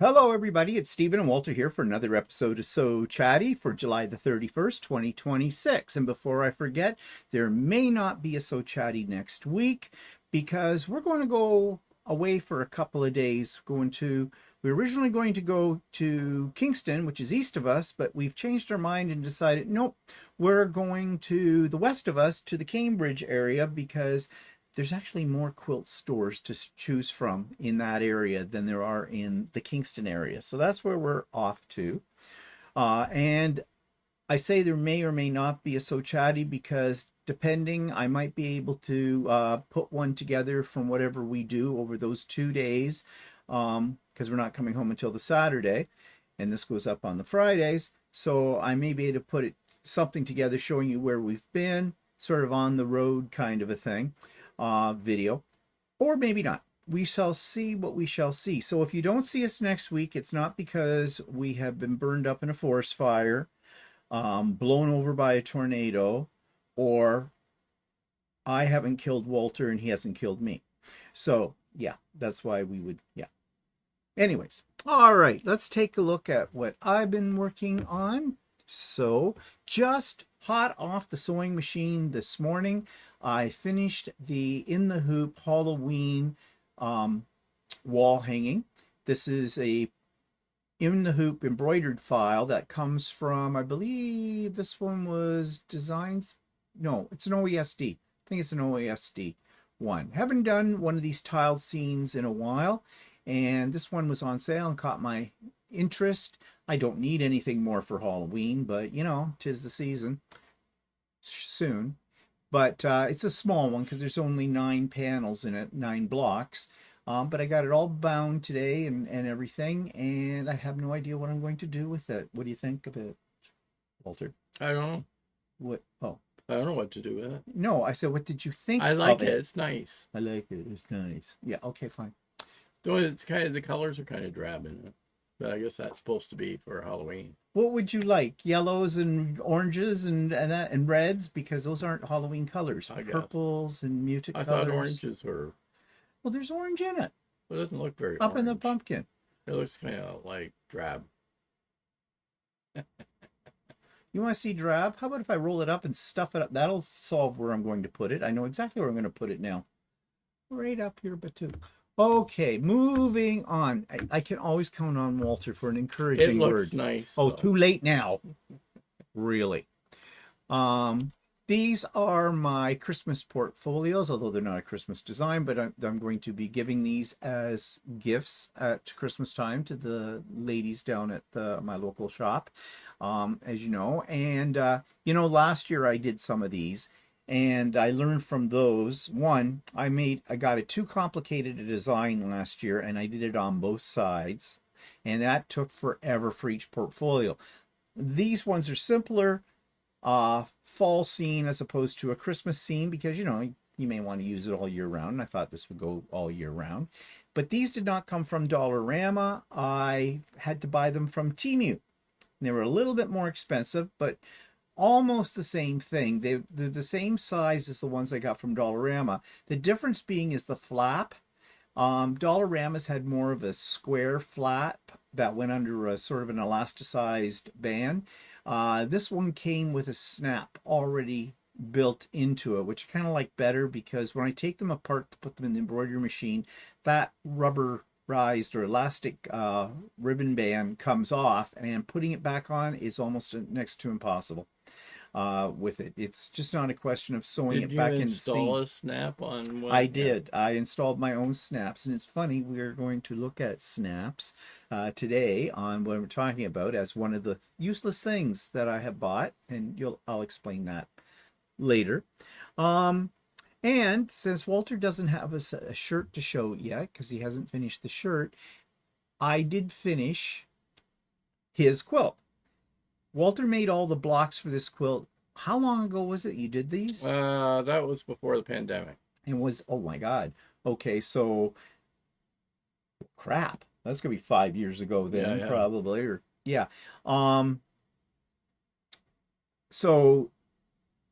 Hello, everybody. It's Stephen and Walter here for another episode of So Chatty for July the 31st, 2026. And before I forget, there may not be a So Chatty next week because we're going to go away for a couple of days. We're originally going to go to Kingston, which is east of us, but we've changed our mind and decided, nope, we're going to the west of us, to the Cambridge area, because there's actually more quilt stores to choose from in that area than there are in the Kingston area. So that's where we're off to. And I say there may or may not be a So Chatty because depending, I might be able to put one together from whatever we do over those 2 days, because we're not coming home until the Saturday, and this goes up on the Fridays. So I may be able to put something together showing you where we've been, sort of on the road kind of a thing. Video, or maybe not. We shall see what we shall see. So if you don't see us next week, it's not because we have been burned up in a forest fire, blown over by a tornado, or I haven't killed Walter and he hasn't killed me. So yeah, that's why we would, yeah. Anyways, all right, let's take a look at what I've been working on. So just hot off the sewing machine this morning, I finished the In the Hoop Halloween wall hanging. This is a In the Hoop embroidered file that comes from, I believe this one was Designs. No, it's an OESD. I think it's an OESD one. Haven't done one of these tiled scenes in a while, and this one was on sale and caught my interest. I don't need anything more for Halloween, but you know, 'tis the season soon. But it's a small one because there's only 9 panels in it, 9 blocks. But I got it all bound today and everything, and I have no idea what I'm going to do with it. What do you think of it, Walter? I don't know. What? Oh, I don't know what to do with it. no, I said, what did you think I like of it. It's nice. I like it. It's nice. Yeah, okay, fine. Though it's kind of, the colors are kind of drab in it. But I guess that's supposed to be for Halloween. What would you like? Yellows and oranges and reds, because those aren't Halloween colors. I guess. Purples and muted I colors. thought oranges were. Well, there's orange in it. It doesn't look very Up orange. in the pumpkin. It looks kind of like drab. You want to see drab? How about if I roll it up and stuff it up? That'll solve where I'm going to put it. I know exactly where I'm going to put it now. Right up here, but too. Okay, moving on. I can always count on Walter for an encouraging word. It looks nice. Oh, though. too late now. Really. These are my Christmas portfolios, although they're not a Christmas design, but I'm going to be giving these as gifts at Christmas time to the ladies down at my local shop, as you know. And, you know, last year I did some of these, and I learned from those. One, I got it too complicated a design last year, and I did it on both sides, and that took forever for each portfolio. These ones are simpler, fall scene as opposed to a Christmas scene, because you know you may want to use it all year round. I thought this would go all year round, but these did not come from Dollarama. I had to buy them from Temu. They were a little bit more expensive, but almost the same thing. They're the same size as the ones I got from Dollarama. The difference being is the flap. Dollarama's had more of a square flap that went under a sort of an elasticized band. This one came with a snap already built into it, which I kind of like better, because when I take them apart to put them in the embroidery machine, that rubberized or elastic ribbon band comes off, and putting it back on is almost next to impossible with it. It's just not a question of sewing it back in. Did you install a snap on one? I did. I installed my own snaps, and it's funny, we're going to look at snaps today on what we're talking about as one of the useless things that I have bought, and I'll explain that later. And since Walter doesn't have a shirt to show yet, because he hasn't finished the shirt, I did finish his quilt. Walter made all the blocks for this quilt. How long ago was it you did these? That was before the pandemic. It was, oh my God. Okay, so crap. That's gonna be 5 years ago then, Yeah. probably. Or yeah. So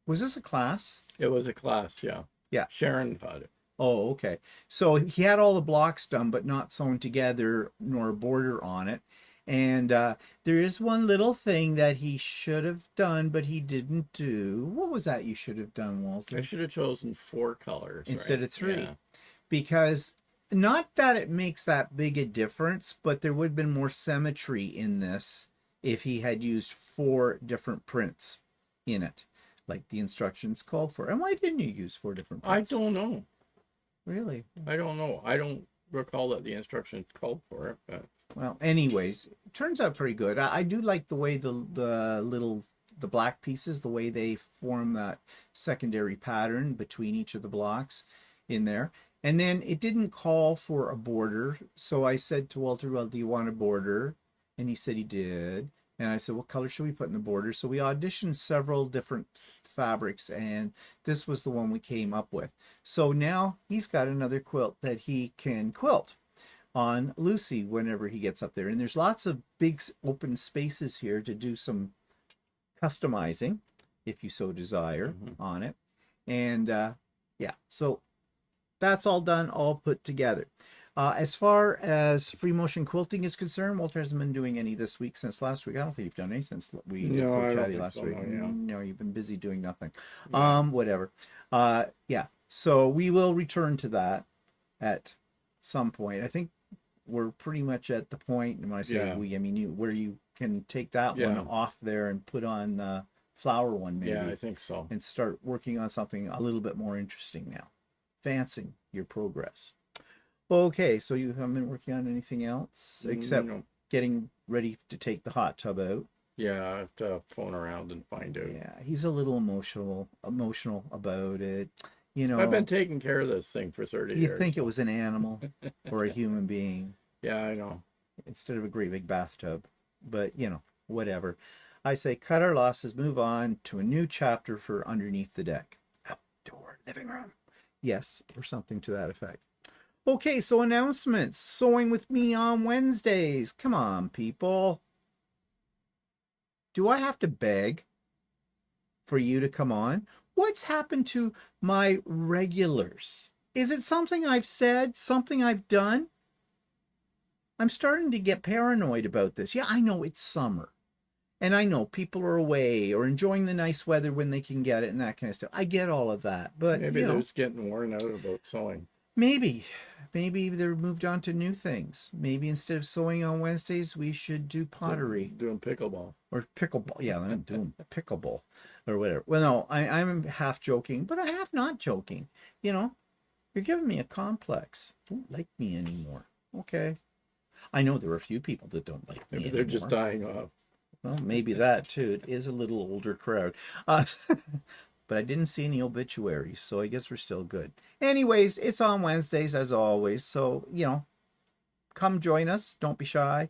was this a class? It was a class, yeah. Yeah. Sharon taught it. Oh, okay. So he had all the blocks done, but not sewn together nor a border on it. And there is one little thing that he should have done, but he didn't do. What was that you should have done, I Walter? should have chosen 4 colors, Instead right? of three. Yeah. Because not that it makes that big a difference, but there would have been more symmetry in this if he had used four different prints in it, like the instructions called for. And why didn't you use four different I prints? don't know. Really? I don't know. I don't recall that the instructions called for it, but Well, anyways, it turns out pretty good. I do like the way the black pieces, the way they form that secondary pattern between each of the blocks in there. And then it didn't call for a border, so I said to Walter, "Well, do you want a border?" And he said he did. And I said, "What color should we put in the border?" So we auditioned several different fabrics, and this was the one we came up with. So now he's got another quilt that he can quilt on Lucy whenever he gets up there. And there's lots of big open spaces here to do some customizing if you so desire on it. And yeah, so that's all done, all put together. As far as free motion quilting is concerned, Walter hasn't been doing any this week since last week. I don't think you've done any since we did no, I don't Chatty think last so, week. no, yeah. No, you've been busy doing nothing. Yeah. Whatever. Yeah. So we will return to that at some point. I think we're pretty much at the point, and when I say Yeah. we, I mean you, where you can take that one Yeah. off there and put on the flower one maybe, Yeah, I think so. and start working on something a little bit more interesting now. Advancing your progress. Okay, so you haven't been working on anything else except No. getting ready to take the hot tub out. Yeah, I have to phone around and find out. Yeah, he's a little emotional about it. You know, I've been taking care of this thing for 30 you years. think it was an animal or a human being Yeah, I know. instead of a great big bathtub. But, you know, whatever. I say cut our losses, move on to a new chapter for Underneath the Deck. Outdoor living room. Yes, or something to that effect. Okay, so announcements. Sewing with me on Wednesdays. Come on, people. Do I have to beg for you to come on? What's happened to my regulars? Is it something I've said, something I've done? I'm starting to get paranoid about this. Yeah, I know it's summer. And I know people are away or enjoying the nice weather when they can get it and that kind of stuff. I get all of that. But Maybe you know, they're just getting worn out about sewing. maybe they're moved on to new things. Maybe instead of sewing on Wednesdays, we should do pottery Doing pickleball. or pickleball. Yeah, I'm doing pickleball or whatever. Well, no, I'm half joking, but I half not joking. You know, you're giving me a complex. Don't like me anymore. Okay. I know there are a few people that don't like me Maybe they're just anymore. dying off. Well, maybe that too. It is a little older crowd. But I didn't see any obituaries, so I guess we're still good. Anyways, it's on Wednesdays as always. So, you know, come join us. Don't be shy.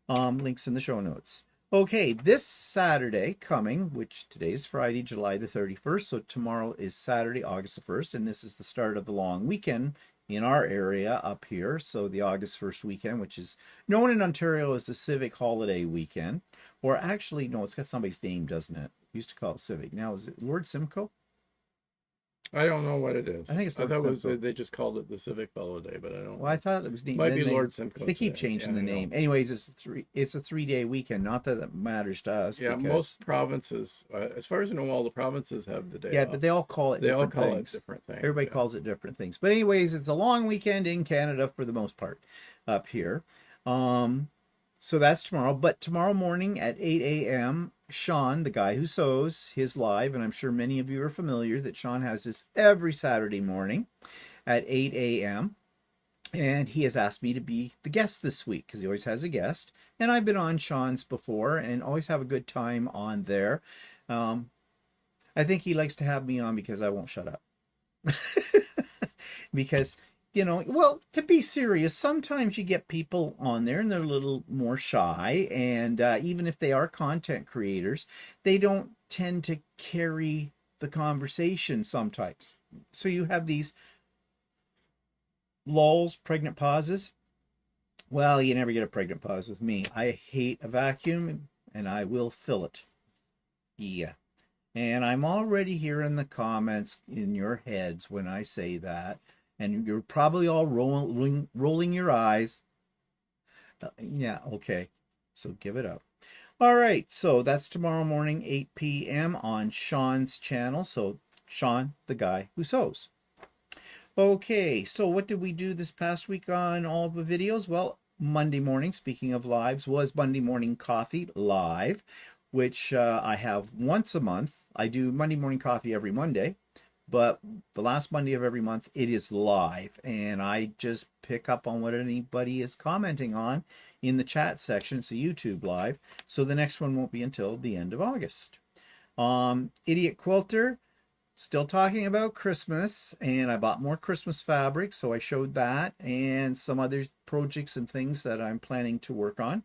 Links in the show notes. Okay, this Saturday coming, which today is Friday, July the 31st. So tomorrow is Saturday, August the 1st. And this is the start of the long weekend in our area up here. So the August 1st weekend, which is known in Ontario as the Civic Holiday Weekend. Or actually, no, it's got somebody's name, doesn't it? Used to call it Civic. Now is it Lord Simcoe? I don't know what it is. I think it's I Lord thought it was Simcoe. they just called it the Civic Holiday, but I don't. Well, I thought it was named. Might be Lord Simcoe. They keep today. changing Yeah, the I know. name. Anyways, it's a 3-day weekend. Not that it matters to us. Yeah, because, most provinces, as far as I know, all the provinces have the day yeah, off. but they all call it. They all different call things. it different things. Everybody yeah. calls it different things. But anyways, it's a long weekend in Canada for the most part up here. So that's tomorrow. But tomorrow morning at 8 a.m., Sean, the guy who sews, his live, and I'm sure many of you are familiar that Sean has this every Saturday morning at 8 a.m. And he has asked me to be the guest this week because he always has a guest. And I've been on Sean's before and always have a good time on there. I think he likes to have me on because I won't shut up. Because, you know, well, to be serious, sometimes you get people on there and they're a little more shy. And even if they are content creators, they don't tend to carry the conversation sometimes. So you have these lulls, pregnant pauses. Well, you never get a pregnant pause with me. I hate a vacuum and I will fill it. Yeah. And I'm already hearing the comments in your heads when I say that. And you're probably all rolling your eyes. Yeah, okay. So give it up. All right, so that's tomorrow morning, 8 p.m. on Sean's channel. So Sean, the guy who sews. Okay, so what did we do this past week on all the videos? Well, Monday morning, speaking of lives, was Monday Morning Coffee Live, which I have once a month. I do Monday Morning Coffee every Monday, but the last Monday of every month, it is live, and I just pick up on what anybody is commenting on in the chat section. So YouTube Live. So the next one won't be until the end of August. Idiot Quilter, still talking about Christmas, and I bought more Christmas fabric, so I showed that and some other projects and things that I'm planning to work on.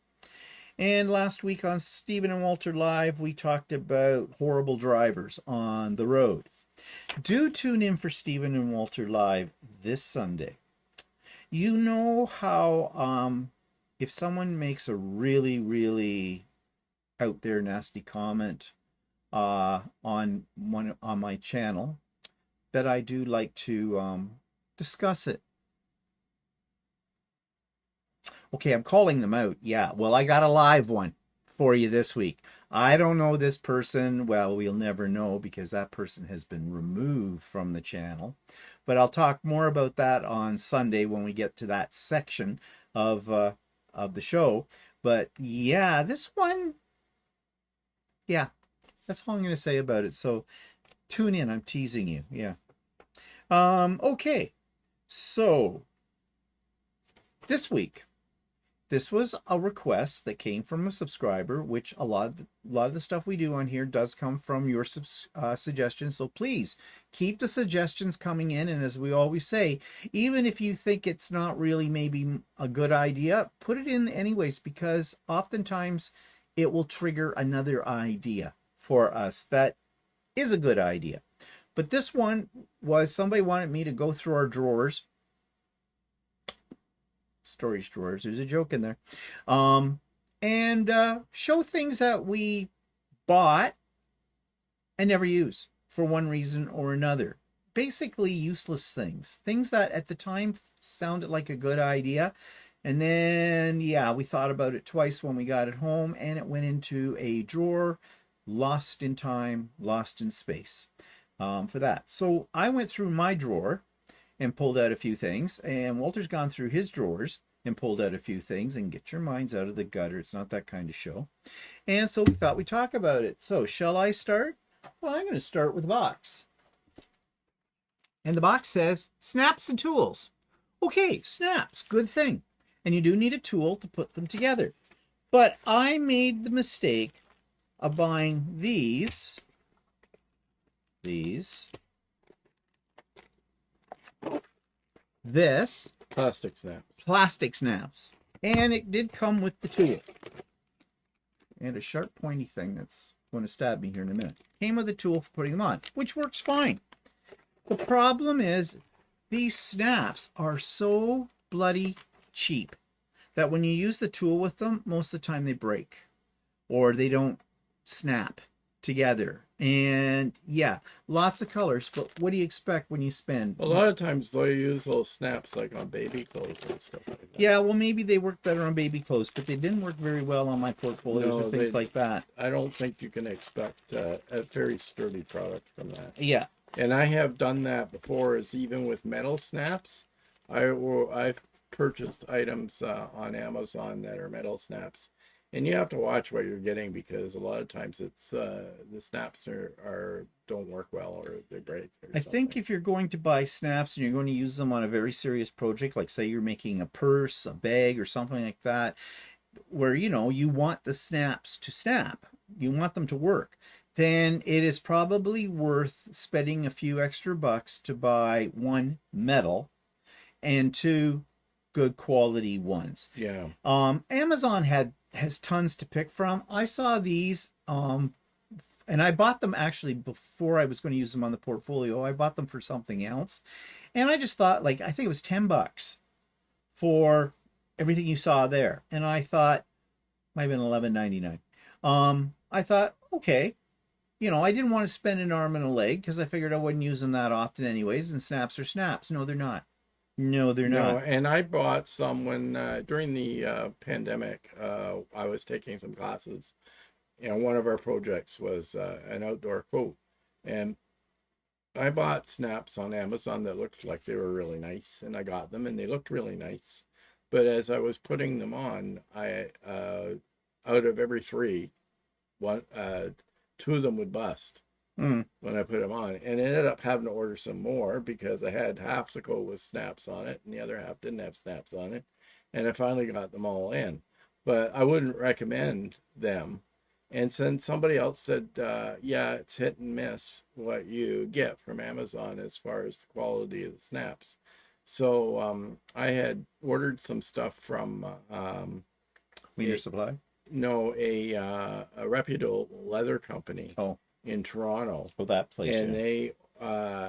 And last week on Stephen and Walter Live, we talked about horrible drivers on the road. Do tune in for Stephen and Walter Live this Sunday. You know how if someone makes a really, really out there nasty comment on my channel, that I do like to discuss it. Okay, I'm calling them out. Yeah, well, I got a live one for you this week. I don't know this person. Well, we'll never know because that person has been removed from the channel. But I'll talk more about that on Sunday when we get to that section of the show. But yeah, this one, yeah, that's all I'm going to say about it. So tune in. I'm teasing you. Yeah. Okay. So this week, this was a request that came from a subscriber, which a lot of the stuff we do on here does come from your suggestions. So please keep the suggestions coming in. And as we always say, even if you think it's not really maybe a good idea, put it in anyways, because oftentimes it will trigger another idea for us that is a good idea. But this one was somebody wanted me to go through our drawers, storage drawers, there's a joke in there, and show things that we bought and never use for one reason or another. Basically useless things that at the time sounded like a good idea, and then yeah, we thought about it twice when we got it home, and it went into a drawer, lost in time, lost in space, for that. So I went through my drawer and pulled out a few things, and Walter's gone through his drawers and pulled out a few things. And get your minds out of the gutter, it's not that kind of show. And so we thought we'd talk about it. So shall I start? Well, I'm going to start with a box, and the box says snaps and tools. Okay, snaps, good thing, and you do need a tool to put them together. But I made the mistake of buying these this plastic snaps, and it did come with the tool and a sharp pointy thing that's going to stab me here in a minute. Came with a tool for putting them on, which works fine. The problem is these snaps are so bloody cheap that when you use the tool with them, most of the time they break or they don't snap together. And yeah, lots of colors, but what do you expect when you spend? A lot of times they'll use those snaps like on baby clothes and stuff like that. Yeah, well, maybe they work better on baby clothes, but they didn't work very well on my portfolios or things like that. I don't think you can expect a very sturdy product from that. Yeah. And I have done that before, is even with metal snaps. I've purchased items on Amazon that are metal snaps. And you have to watch what you're getting, because a lot of times it's the snaps don't work well, or they break. I think if you're going to buy snaps and you're going to use them on a very serious project, like say you're making a purse, a bag, or something like that, where you want the snaps to snap, you want them to work, then it is probably worth spending a few extra bucks to buy one, metal, and two, good quality ones. Yeah. Amazon has tons to pick from. I saw these, and I bought them actually before I was going to use them on the portfolio. I bought them for something else, and I just thought, like, I think it was $10 for everything you saw there, and I thought might have been $11.99. I thought, okay, I didn't want to spend an arm and a leg because I figured I wouldn't use them that often anyways, and snaps are snaps. No, they're not. No, they're No, not. and I bought some when during the pandemic. I was taking some classes, and one of our projects was an outdoor quote, and I bought snaps on Amazon that looked like they were really nice, and I got them, and they looked really nice. But as I was putting them on, I out of every three, one two of them would bust Mm. when I put them on, and I ended up having to order some more because I had half the coat with snaps on it, and the other half didn't have snaps on it, and I finally got them all in. But I wouldn't recommend them. And since somebody else said, yeah, it's hit and miss what you get from Amazon as far as the quality of the snaps. So I had ordered some stuff from Cleaner a, Supply. no a reputable leather company Oh, in Toronto, well, that place. and Yeah. they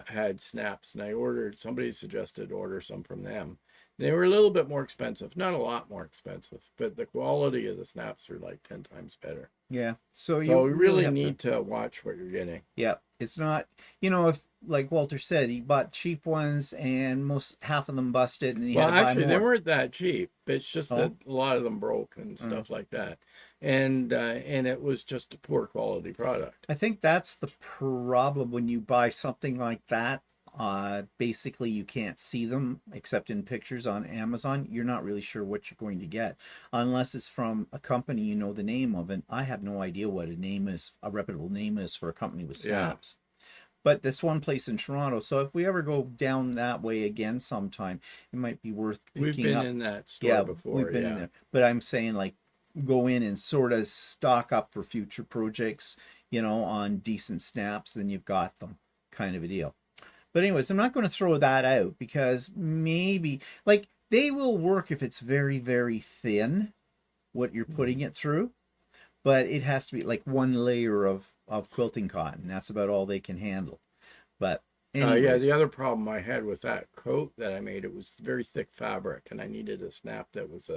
had snaps, and I ordered. Somebody suggested order some from them. They were a little bit more expensive, not a lot more expensive, but the quality of the snaps are like 10 times better. Yeah. So So you we really really have to. need to watch what you're getting. Yeah, it's not, if like Walter said, he bought cheap ones and most half of them busted and he had Well, to buy actually, they more. weren't that cheap. It's just that Oh, a lot of them broke and mm. stuff like that, and it was just a poor quality product. I think that's the problem when you buy something like that. Basically, you can't see them except in pictures on Amazon. You're not really sure what you're going to get unless it's from a company you know the name of. And I have no idea what a reputable name is for a company with Yeah, snaps. But this one place in Toronto. So if we ever go down that way again sometime, it might be worth we've picking been up. in that store Yeah, before. we've been in Yeah, there. But I'm saying like go in and sort of stock up for future projects, on decent snaps, then you've got them kind of a deal. But anyways, I'm not going to throw that out because maybe like they will work if it's very, very thin what you're putting it through, but it has to be like one layer of quilting cotton. That's about all they can handle. But yeah. The anyways, other problem I had with that coat that I made, it was very thick fabric, and I needed a snap that was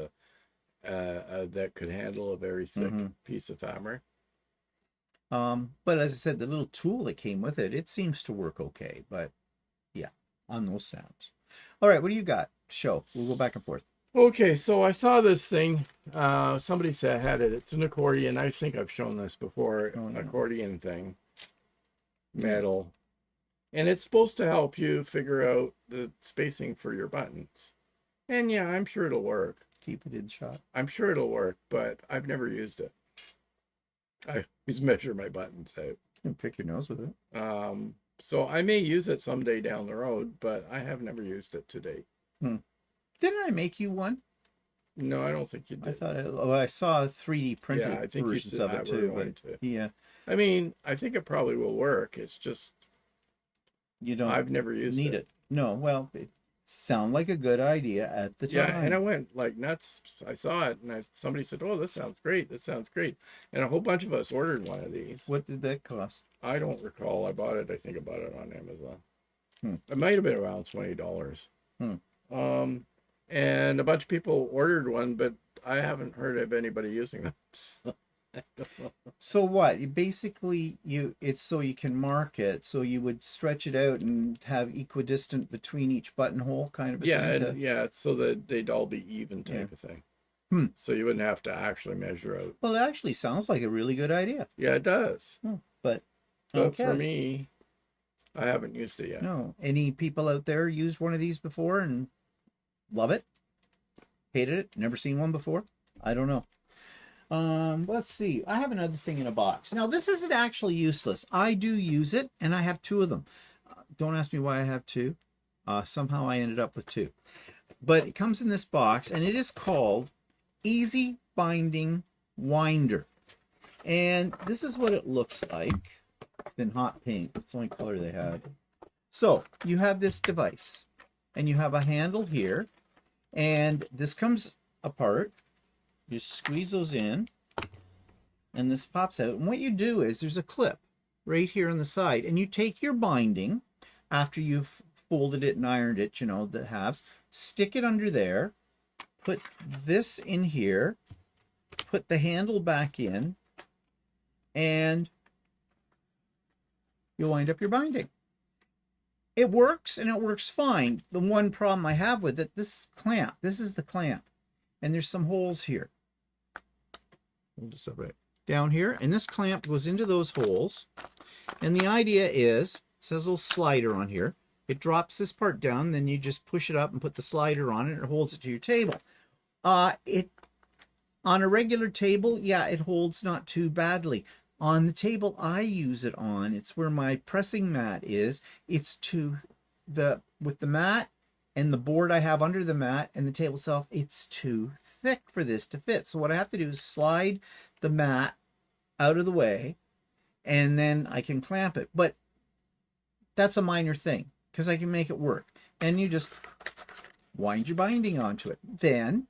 that could handle a very thick mhm. piece of fabric. But as I said, the little tool that came with it, it seems to work okay. But yeah, on those snaps. All right, what do you got? Show. We'll go back and forth. Okay, so I saw this thing. Somebody said had it. It's an accordion. I think I've shown this before. Oh, yeah. Accordion thing, Yeah. metal, and it's supposed to help you figure out the spacing for your buttons. And yeah, I'm sure it'll work. Keep it in shot. I'm sure it'll work, but I've never used it. I always measure my buttons out. You can pick your nose with it. So I may use it someday down the road, but I have never used it to date. Hmm. Didn't I make you one? No, I don't think you did. I saw 3D printed Yeah, I think you versions said of that it we're too. going But to. yeah, I mean, I think it probably will work. It's just you don't I've never used need it. No, well, it sounded like a good idea at the Yeah, and I time. went like nuts. I saw it, and somebody said, "Oh, this sounds great. This sounds great." And a whole bunch of us ordered one of these. What did that cost? I don't recall. I bought it. I think I bought it on Amazon. Hmm. It might have been around $20. Hmm. And a bunch of people ordered one, but I haven't heard of anybody using them. So, I don't know. So what? It's so you can mark it. So you would stretch it out and have equidistant between each buttonhole kind of a Yeah, thing. and yeah, it's so that they'd all be even type Yeah. of thing. Hmm. So you wouldn't have to actually measure out. Well, it actually sounds like a really good idea. Yeah, it does. But But for okay. me, I haven't used it yet. No. Any people out there used one of these before and love it? Hated it? Never seen one before? I don't know. Let's see. I have another thing in a box. Now, this isn't actually useless. I do use it, and I have two of them. Don't ask me why I have two. Somehow I ended up with two. But it comes in this box, and it is called Easy Binding Winder. And this is what it looks like. It's in hot pink. It's the only color they had. So, you have this device, and you have a handle here, and this comes apart. You squeeze those in, and this pops out. And what you do is there's a clip right here on the side, and you take your binding after you've folded it and ironed it, the halves, stick it under there, put this in here, put the handle back in, and you'll wind up your binding. It works and it works fine. The one problem I have with it, this clamp, this is the clamp, and there's some holes here. We'll just separate down here, and this clamp goes into those holes. And the idea is, it says a little slider on here. It drops this part down, then you just push it up and put the slider on it, and it holds it to your table. It on a regular table, yeah, it holds not too badly. On the table I use it on, it's where my pressing mat is. It's with the mat and the board I have under the mat and the table itself, it's too thick for this to fit. So what I have to do is slide the mat out of the way, and then I can clamp it. But that's a minor thing because I can make it work. And you just wind your binding onto it. Then,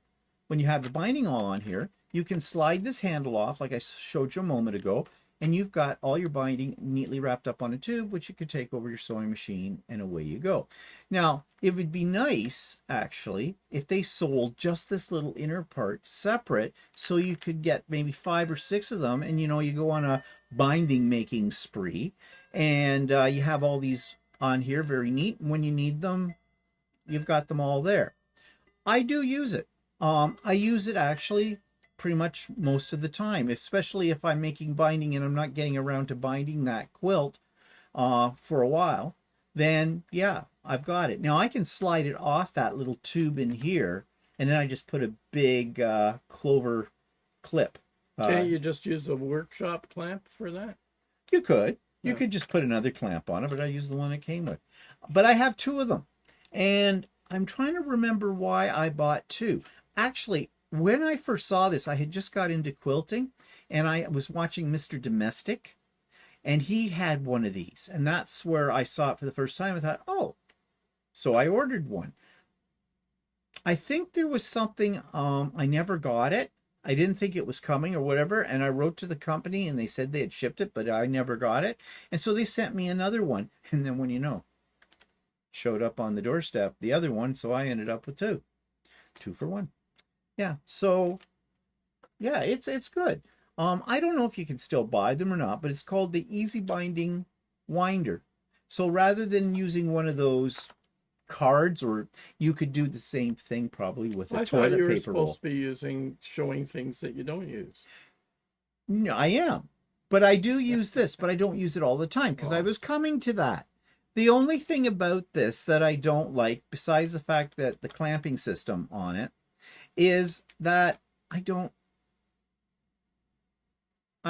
when you have the binding all on here, you can slide this handle off like I showed you a moment ago, and you've got all your binding neatly wrapped up on a tube, which you could take over your sewing machine, and away you go. Now, it would be nice, actually, if they sold just this little inner part separate, so you could get maybe 5 or 6 of them, and you go on a binding making spree, and you have all these on here, very neat. When you need them, you've got them all there. I do use it. I use it actually pretty much most of the time, especially if I'm making binding and I'm not getting around to binding that quilt for a while. Then yeah, I've got it. Now I can slide it off that little tube in here, and then I just put a big clover clip. Can't you just use a workshop clamp for that? You could. You Yeah. could just put another clamp on it, but I use the one it came with. But I have 2 of them, and I'm trying to remember why I bought 2. Actually, when I first saw this, I had just got into quilting, and I was watching Mr. Domestic, and he had one of these, and that's where I saw it for the first time. I thought, oh, so I ordered one. I think there was something, I never got it. I didn't think it was coming or whatever, and I wrote to the company, and they said they had shipped it, but I never got it. And so they sent me another one, and then when showed up on the doorstep, the other one, so I ended up with 2 for 1. Yeah, so yeah, it's good. I don't know if you can still buy them or not, but it's called the Easy Binding Winder. So rather than using one of those cards, or you could do the same thing probably with a I thought toilet you were paper roll. supposed to be showing things that you don't use. No, I am. But I do use this, but I don't use it all the time because I was coming to that. The only thing about this that I don't like, besides the fact that the clamping system on it, is that I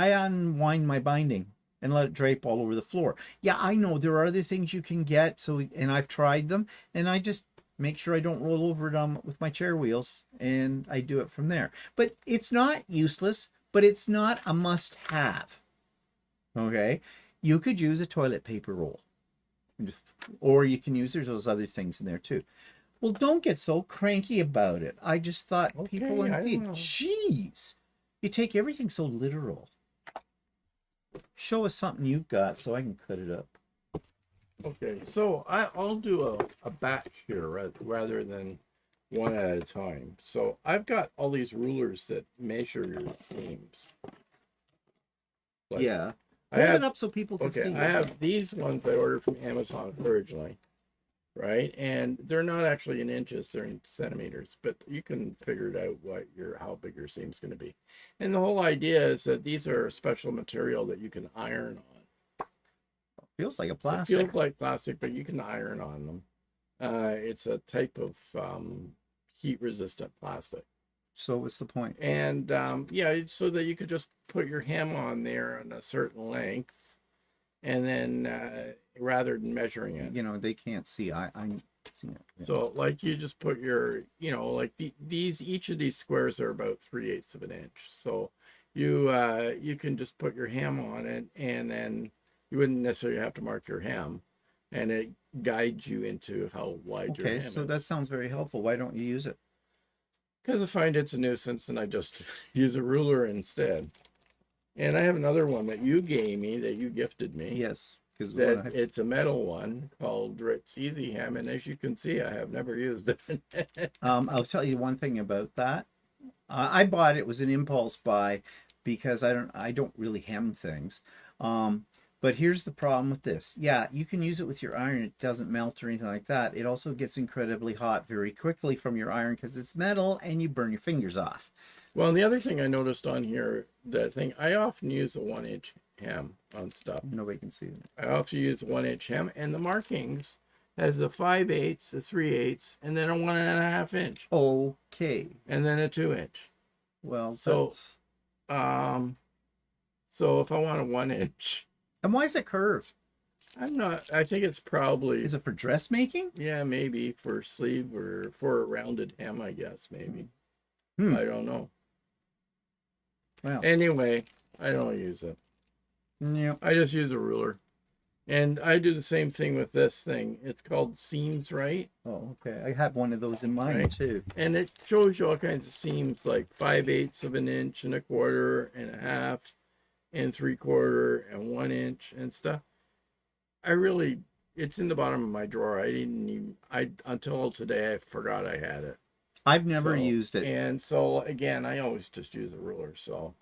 unwind my binding and let it drape all over the floor. Yeah, I know there are other things you can get, and I've tried them, and I just make sure I don't roll over it with my chair wheels, and I do it from there. But it's not useless, but it's not a must-have. Okay? You could use a toilet paper roll. Or you can use, there's those other things in there too. Well, don't get so cranky about it. I just thought people indeed, jeez, you take everything so literal. Show us something you've got so I can cut it up. Okay, so I'll do a batch here rather than one at a time. So I've got all these rulers that measure your seams. Yeah. I Hold have, it up so people can see. okay, I have these ones I ordered from Amazon originally, right? And they're not actually in inches, they're in centimeters, but you can figure it out how big your seam's going to be. And the whole idea is that these are special material that you can iron on. Feels like a plastic. It feels like plastic, but you can iron on them. It's a type of heat-resistant plastic. So what's the point? And yeah, so that you could just put your hem on there on a certain length, and then rather than measuring it, they can't see. I'm seeing it. Yeah. So like you just put your, like each of these squares are about 3/8 of an inch. So you can just put your hem on it, and then you wouldn't necessarily have to mark your hem, and it guides you into how wide your hem is. Okay, so that sounds very helpful. Why don't you use it? Because I find it's a nuisance, and I just use a ruler instead. And I have another one that you gave me, that you gifted me. Yes, because It's a metal one called Ritz Easy Hem, and as you can see, I have never used it. I'll tell you one thing about that. I bought it. It was an impulse buy because I don't really hem things. But here's the problem with this. Yeah, you can use it with your iron. It doesn't melt or anything like that. It also gets incredibly hot very quickly from your iron because it's metal and you burn your fingers off. Well, and the other thing I noticed on here, that thing, I often use a 1-inch ham on stuff. Nobody can see that. I often use a 1-inch ham, and the markings has a 5/8, a 3/8, and then a 1.5 inch. Okay. And then a 2-inch. Well, so so if I want a 1-inch, and why is it curved? I think it's probably, Is it for dressmaking? yeah, maybe for sleeve or for a rounded hem, I guess, maybe. Hmm. I don't know. Well, Anyway, I don't use it. yeah. I just use a ruler. And I do the same thing with this thing. It's called Seams Right. Oh, okay. I have one of those in mine Right. too. And it shows you all kinds of seams, like 5/8 of an inch and a quarter and a half and 3/4 and 1 inch and stuff. It's in the bottom of my drawer. Until today, I forgot I had it. I've never used it, And so, again, I always just use a ruler. So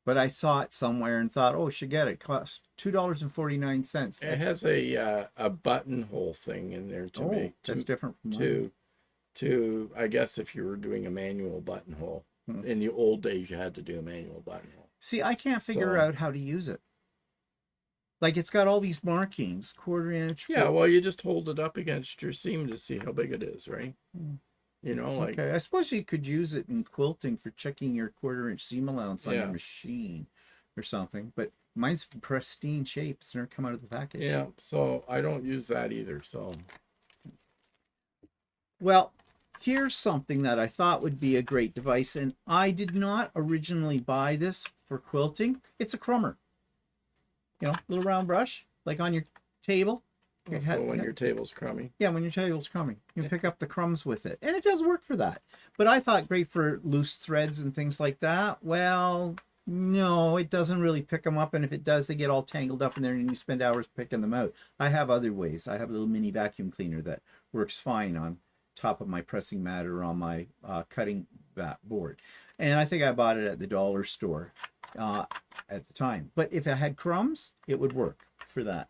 but I saw it somewhere and thought, oh, I should get it. It costs $2.49. it has a buttonhole thing in there to make. That's different from mine. To I guess if you were doing a manual buttonhole. In the old days, you had to do a manual buttonhole. See, I can't figure out how to use it. Like, it's got all these markings, 1/4 inch. Yeah, well, you just hold it up against your seam to see how big it is, right? You know, like, Okay, I suppose you could use it in quilting for checking your 1/4 inch seam allowance on your Yeah. machine or something. But mine's pristine shape. It's never come out of the package. yeah, so I don't use that either. So, Well, here's something that I thought would be a great device, and I did not originally buy this for quilting. It's a crummer. You know, little round brush, like on your table. so when your table's crummy. Yeah, when your table's crummy, you pick up the crumbs with it. And it does work for that. But I thought great for loose threads and things like that. Well, no, it doesn't really pick them up. And if it does, they get all tangled up in there and you spend hours picking them out. I have other ways. I have a little mini vacuum cleaner that works fine on top of my pressing mat or on my cutting board. And I think I bought it at the dollar store at the time. But if it had crumbs, it would work for that.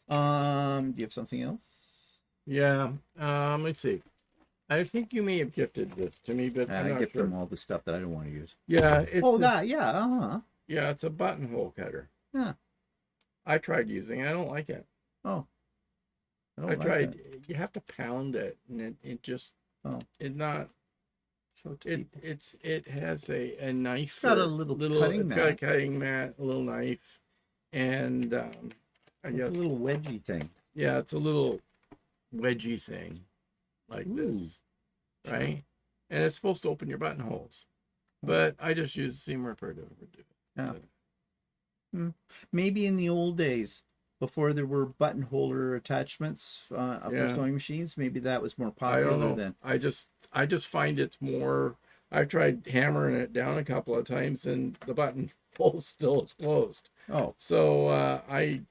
Do you have something else? Yeah. Let's see. I think you may have gifted this to me, but I'm I not get sure. them all the stuff that I don't want to use. Yeah. Yeah. Yeah, it's a buttonhole cutter. Yeah. I tried using it. I don't like it. Oh. I tried. You have to pound it, and it just. Oh. It not. It has a knife. It's got a little cutting It's mat. got a cutting mat, a little knife, and I It's guess a little wedgy thing. yeah, it's a little wedgy thing, like this, right? And it's supposed to open your buttonholes, but I just use seam ripper to do it. Yeah. Maybe in the old days, before there were button holder attachments for sewing machines, maybe that was more I popular don't know. then. I just find it's more. I've tried hammering it down a couple of times, and the button hole still is closed. Oh, So I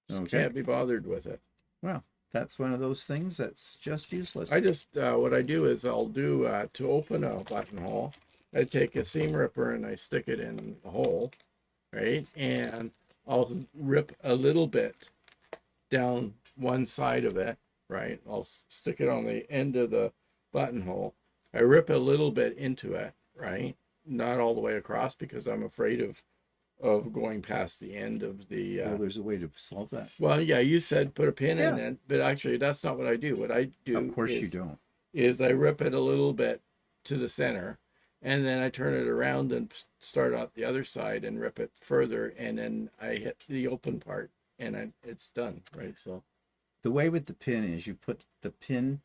just okay. can't be bothered with it. Well, that's one of those things that's just useless. I just what I do is I'll do to open a buttonhole. I take a seam ripper and I stick it in the hole, right? And I'll rip a little bit down one side of it, right? I'll stick it on the end of the buttonhole. I rip a little bit into it, right? Not all the way across because I'm afraid of going past the end of the. Well, there's a way to solve that. Well, yeah, you said put a pin in it, but actually that's not what I do. What I do, Of course, you don't. Is I rip it a little bit to the center, and then I turn it around and start out the other side and rip it further, and then I hit the open part, and it's done, right? So The way with the pin is you put the pin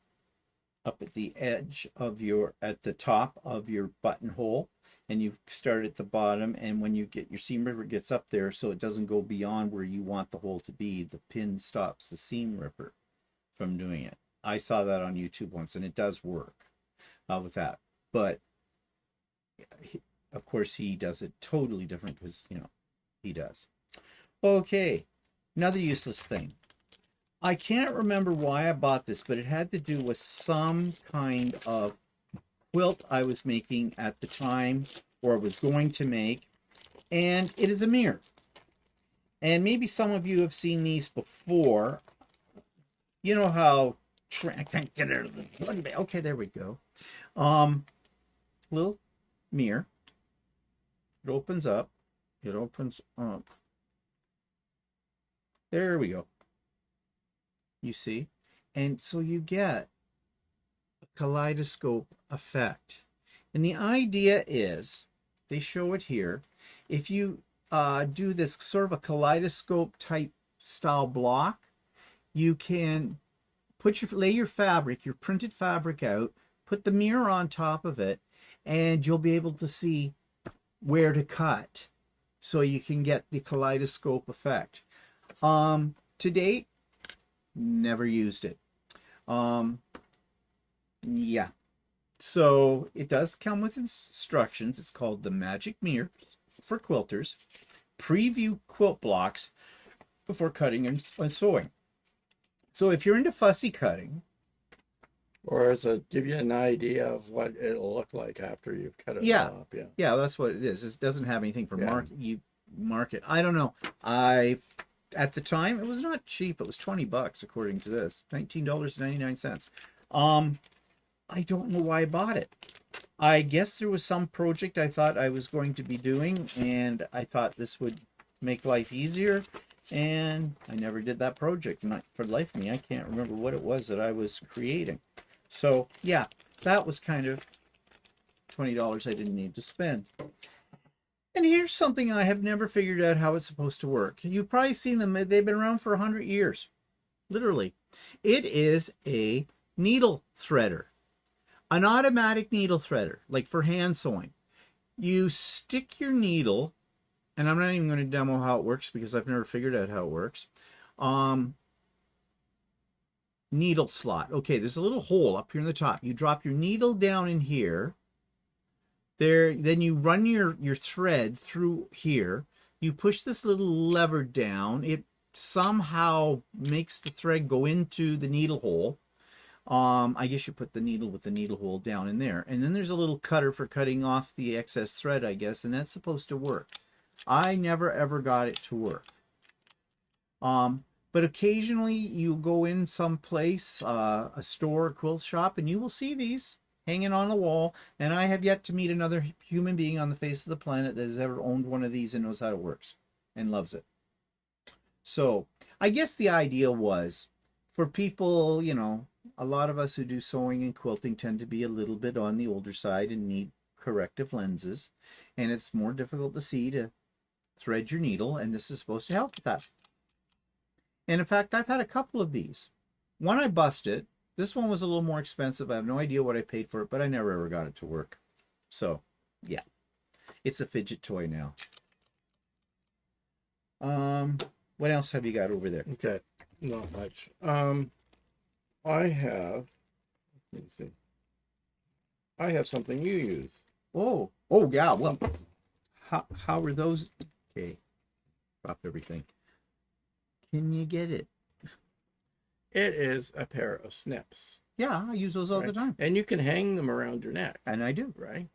up at the edge of at the top of your buttonhole, and you start at the bottom, and when you get your seam ripper gets up there so it doesn't go beyond where you want the hole to be, the pin stops the seam ripper from doing it. I saw that on YouTube once, and it does work with that. But of course, he does it totally different because, he does. Okay, another useless thing. I can't remember why I bought this, but it had to do with some kind of quilt I was making at the time, or was going to make, and it is a mirror. And maybe some of you have seen these before. You know how I can't get it out of the one. Okay, there we go. Little mirror. It opens up. It opens up. There we go. You see? And so you get a kaleidoscope effect. And the idea is, they show it here, if you do this sort of a kaleidoscope type style block, you can lay your fabric, your printed fabric out, put the mirror on top of it, and you'll be able to see where to cut so you can get the kaleidoscope effect. To date, never used it. Yeah. So it does come with instructions. It's called the Magic Mirror for Quilters. Preview quilt blocks before cutting and sewing. So if you're into fussy cutting, or does it give you an idea of what it'll look like after you've cut it up? Yeah, that's what it is. It doesn't have anything for market. I don't know. At the time, it was not cheap. It was $20 according to this, $19.99. I don't know why I bought it. I guess there was some project I thought I was going to be doing, and I thought this would make life easier. And I never did that project. And for the life of me, I can't remember what it was that I was creating. So yeah, that was kind of $20 I didn't need to spend. And here's something I have never figured out how it's supposed to work. You've probably seen them. They've been around for 100 years. Literally. It is a needle threader. An automatic needle threader, like for hand sewing. You stick your needle, and I'm not even going to demo how it works because I've never figured out how it works. Needle slot. Okay, there's a little hole up here in the top. You drop your needle down in here. Then you run your thread through here. You push this little lever down. It somehow makes the thread go into the needle hole. I guess you put the needle with the needle hole down in there. And then there's a little cutter for cutting off the excess thread, I guess, and that's supposed to work. I never ever got it to work. But occasionally you go in someplace, a store, a quilt shop, and you will see these hanging on the wall. And I have yet to meet another human being on the face of the planet that has ever owned one of these and knows how it works and loves it. So I guess the idea was for people, you know, a lot of us who do sewing and quilting tend to be a little bit on the older side and need corrective lenses. And it's more difficult to see to thread your needle, and this is supposed to help with that. And in fact, I've had a couple of these. One I busted. This one was a little more expensive. I have no idea what I paid for it, but I never ever got it to work. So, yeah. It's a fidget toy now. What else have you got over there? Okay, not much. I have, let me see. I have something you use. Oh, yeah. Well, how are those? Okay, drop everything. Can you get it? It is a pair of snips. Yeah, I use those all the time. And you can hang them around your neck. And I do. Right?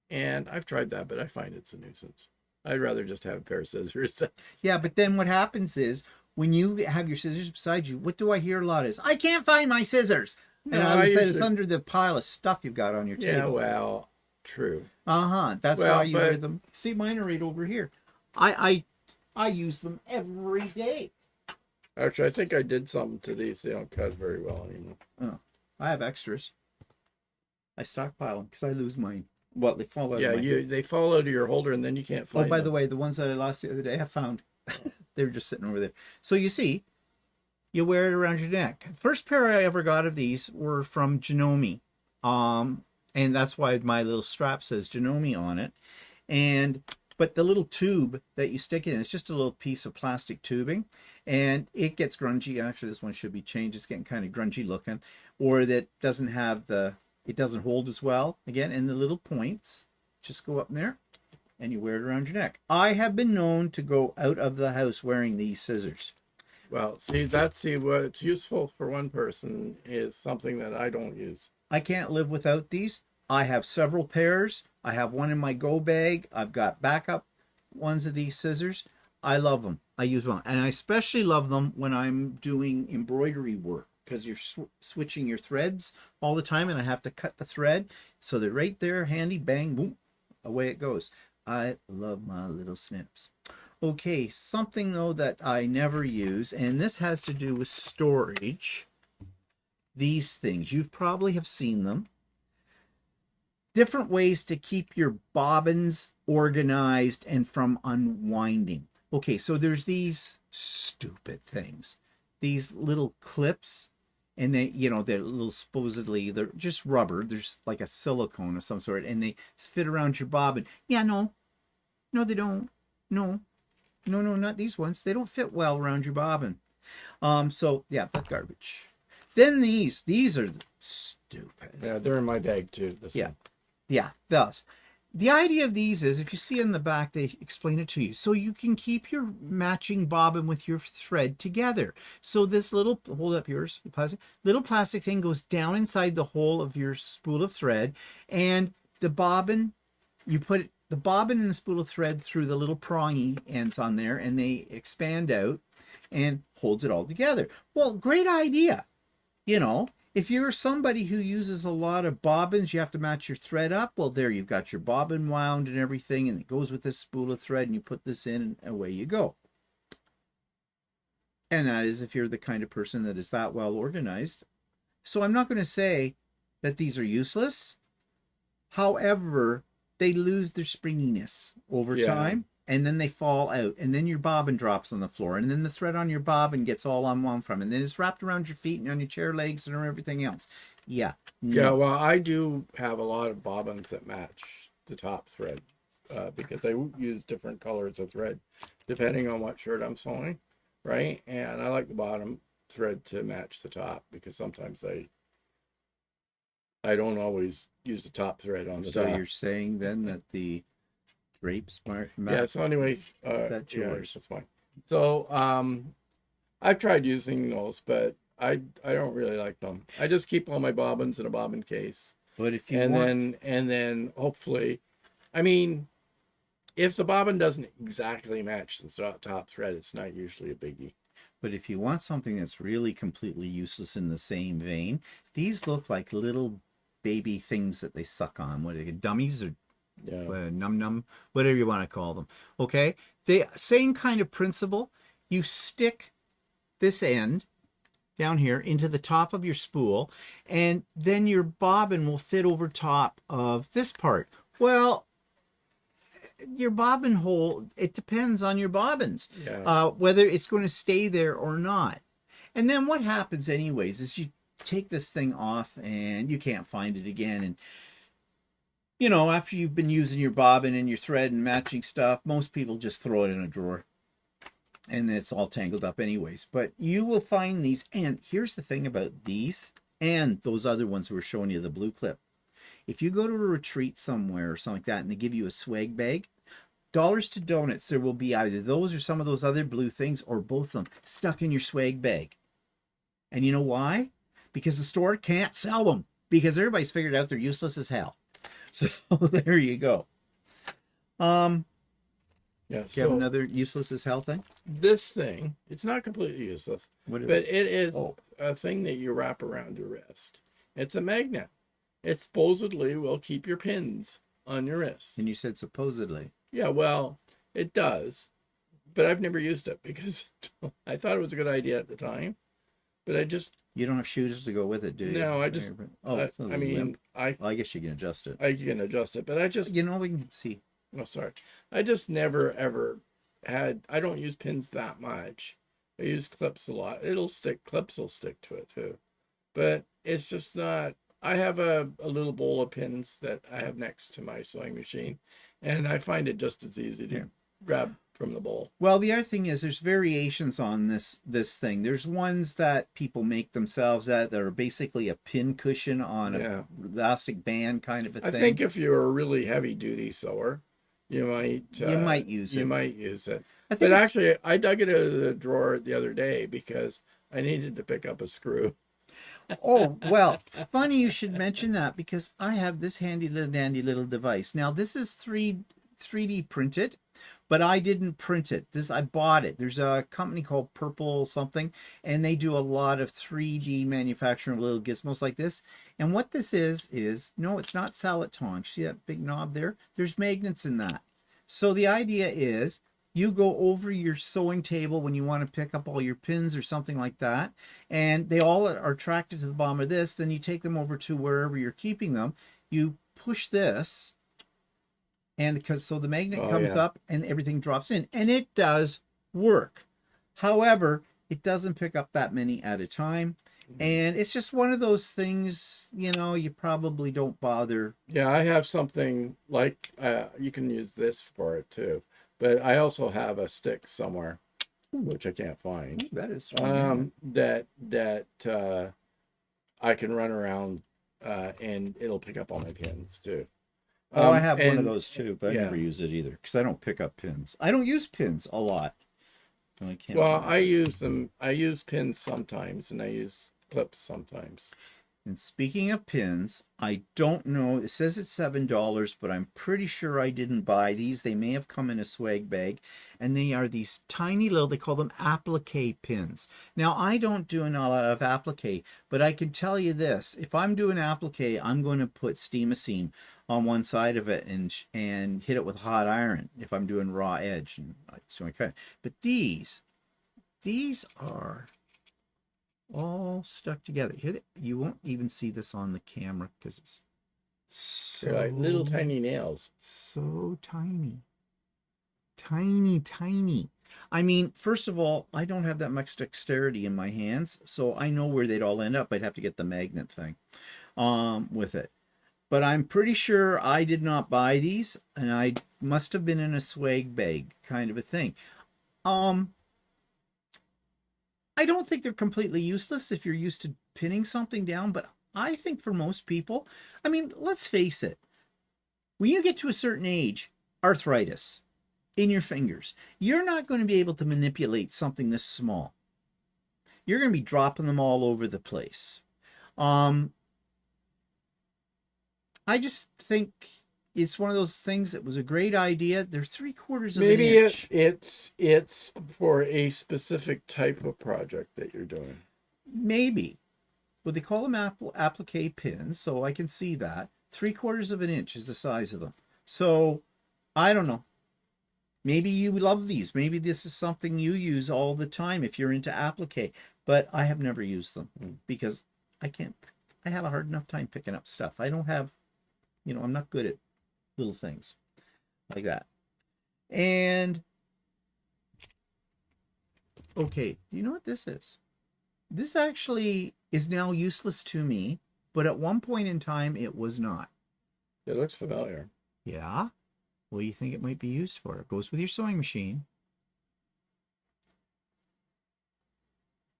And I've tried that, but I find it's a nuisance. I'd rather just have a pair of scissors. Yeah, but then what happens is, when you have your scissors beside you, what do I hear a lot is, I can't find my scissors. And it's under the pile of stuff you've got on your table. Yeah, well, true. That's why you hear them. See, mine are right over here. I use them every day. Actually, I think I did something to these. They don't cut very well anymore. Oh, I have extras. I stockpile them because I lose mine. Well, they fall out of my they fall out of your holder and then you can't find them. Oh, by the way, the ones that I lost the other day, I found. They were just sitting over there. So you see, you wear it around your neck. First pair I ever got of these were from Janome. And that's why my little strap says Janome on it. But the little tube that you stick it in, it's just a little piece of plastic tubing. And it gets grungy. Actually, this one should be changed. It's getting kind of grungy looking. Or that doesn't have it doesn't hold as well. Again, and the little points just go up there. And you wear it around your neck. I have been known to go out of the house wearing these scissors. Well, what's useful for one person is something that I don't use. I can't live without these. I have several pairs. I have one in my go bag. I've got backup ones of these scissors. I love them. I use them, and I especially love them when I'm doing embroidery work because you're switching your threads all the time, and I have to cut the thread, so they're right there, handy, bang, boom, away it goes. I love my little snips. Okay, something though that I never use, and this has to do with storage. These things, you probably have seen them. Different ways to keep your bobbins organized and from unwinding. Okay, so there's these stupid things, these little clips, and they, they're little, supposedly they're just rubber. There's like a silicone of some sort, and they fit around your bobbin. Yeah, no, they don't. No, not these ones. They don't fit well around your bobbin. So yeah, that's garbage. Then these are stupid. Yeah, they're in my bag too. Yeah, thus. The idea of these is, if you see in the back, they explain it to you. So you can keep your matching bobbin with your thread together. So this little, hold up yours, little plastic thing goes down inside the hole of your spool of thread. And the bobbin, you put the bobbin and the spool of thread through the little prongy ends on there, and they expand out and holds it all together. Well, great idea. If you're somebody who uses a lot of bobbins, you have to match your thread up. Well, there you've got your bobbin wound and everything, and it goes with this spool of thread, and you put this in, and away you go. And that is if you're the kind of person that is that well organized. So I'm not going to say that these are useless. However, they lose their springiness over time. And then they fall out, and then your bobbin drops on the floor, and then the thread on your bobbin gets all unwound from it, and then it's wrapped around your feet and on your chair legs and everything else. Yeah. Yeah, well, I do have a lot of bobbins that match the top thread because I use different colors of thread depending on what shirt I'm sewing, right? And I like the bottom thread to match the top because sometimes I don't always use the top thread on the top. So you're saying then that the drapes match? Yeah, so anyways, that's yours. That's fine. So I've tried using those, but I don't really like them. I just keep all my bobbins in a bobbin case. But if you and then hopefully, I mean, if the bobbin doesn't exactly match the top thread, it's not usually a biggie. But if you want something that's really completely useless in the same vein, these look like little baby things that they suck on. What are they, dummies or num whatever you want to call them? Okay, the same kind of principle. You stick this end down here into the top of your spool, and then your bobbin will fit over top of this part. Well, your bobbin hole, it depends on your bobbins, whether it's going to stay there or not. And then what happens anyways is you take this thing off and you can't find it again. And after you've been using your bobbin and your thread and matching stuff, most people just throw it in a drawer and it's all tangled up anyways. But you will find these. And here's the thing about these and those other ones we were showing you, the blue clip. If you go to a retreat somewhere or something like that and they give you a swag bag, dollars to donuts, there will be either those or some of those other blue things or both of them stuck in your swag bag. And you know why? Because the store can't sell them because everybody's figured out they're useless as hell. So there you go. Yeah. Do you have another useless as hell thing? This thing, it's not completely useless, but it is a thing that you wrap around your wrist. It's a magnet. It supposedly will keep your pins on your wrist. And you said supposedly. Yeah, well, it does, but I've never used it because I thought it was a good idea at the time, but I just... You don't have shoes to go with it, do you? No, I just... I mean, well, I guess you can adjust it. I can adjust it, but I just... We can see. Oh, sorry. I just never, ever had... I don't use pins that much. I use clips a lot. Clips will stick to it, too. But it's just not... I have a little bowl of pins that I have next to my sewing machine, and I find it just as easy to grab from the bowl. Well, the other thing is there's variations on this thing. There's ones that people make themselves that are basically a pin cushion on a elastic band kind of a thing. I think if you're a really heavy-duty sewer, you might use it. You might use it. But actually, I dug it out of the drawer the other day because I needed to pick up a screw. Oh, well, funny you should mention that because I have this handy little dandy little device. Now, this is 3D printed, but I didn't print it. I bought it. There's a company called Purple something, and they do a lot of 3D manufacturing of little gizmos like this. And what this is no, it's not salad tongs. See that big knob there? There's magnets in that. So the idea is you go over your sewing table when you want to pick up all your pins or something like that, and they all are attracted to the bottom of this. Then you take them over to wherever you're keeping them. You push this, and because so the magnet comes up and everything drops in, and it does work. However, it doesn't pick up that many at a time, and it's just one of those things, you probably don't bother. Yeah, I have something like you can use this for it too, but I also have a stick somewhere, which I can't find. Ooh, that is strong. That I can run around and it'll pick up all my pins too. Oh, I have one of those too, but I yeah. never use it either because I don't pick up pins. I don't use pins a lot. I can't. Well, I use them. I use pins sometimes, and I use clips sometimes. And speaking of pins, I don't know. It says it's $7, but I'm pretty sure I didn't buy these. They may have come in a swag bag, and they are these tiny little. They call them applique pins. Now I don't do a lot of applique, but I can tell you this: if I'm doing applique, I'm going to put steam on one side of it and hit it with hot iron if I'm doing raw edge, and it's okay. But these are all stuck together. Here, you won't even see this on the camera because it's so They're like little tiny nails. So tiny. Tiny. I mean, first of all, I don't have that much dexterity in my hands, so I know where they'd all end up. I'd have to get the magnet thing with it. But I'm pretty sure I did not buy these, and I must have been in a swag bag kind of a thing. I don't think they're completely useless if you're used to pinning something down, but I think for most people, I mean, let's face it, when you get to a certain age, arthritis in your fingers, you're not going to be able to manipulate something this small. You're going to be dropping them all over the place. I just think it's one of those things that was a great idea. They're 3/4 of an inch. Maybe it's for a specific type of project that you're doing. Maybe. Well, they call them applique pins, so I can see that. 3/4 of an inch is the size of them. So, I don't know. Maybe you love these. Maybe this is something you use all the time if you're into applique. But I have never used them because I have a hard enough time picking up stuff. I don't have, I'm not good at little things like that. And okay, you know what this is? This actually is now useless to me, but at one point in time it was not. It looks familiar. Yeah? What do you think it might be used for? It goes with your sewing machine.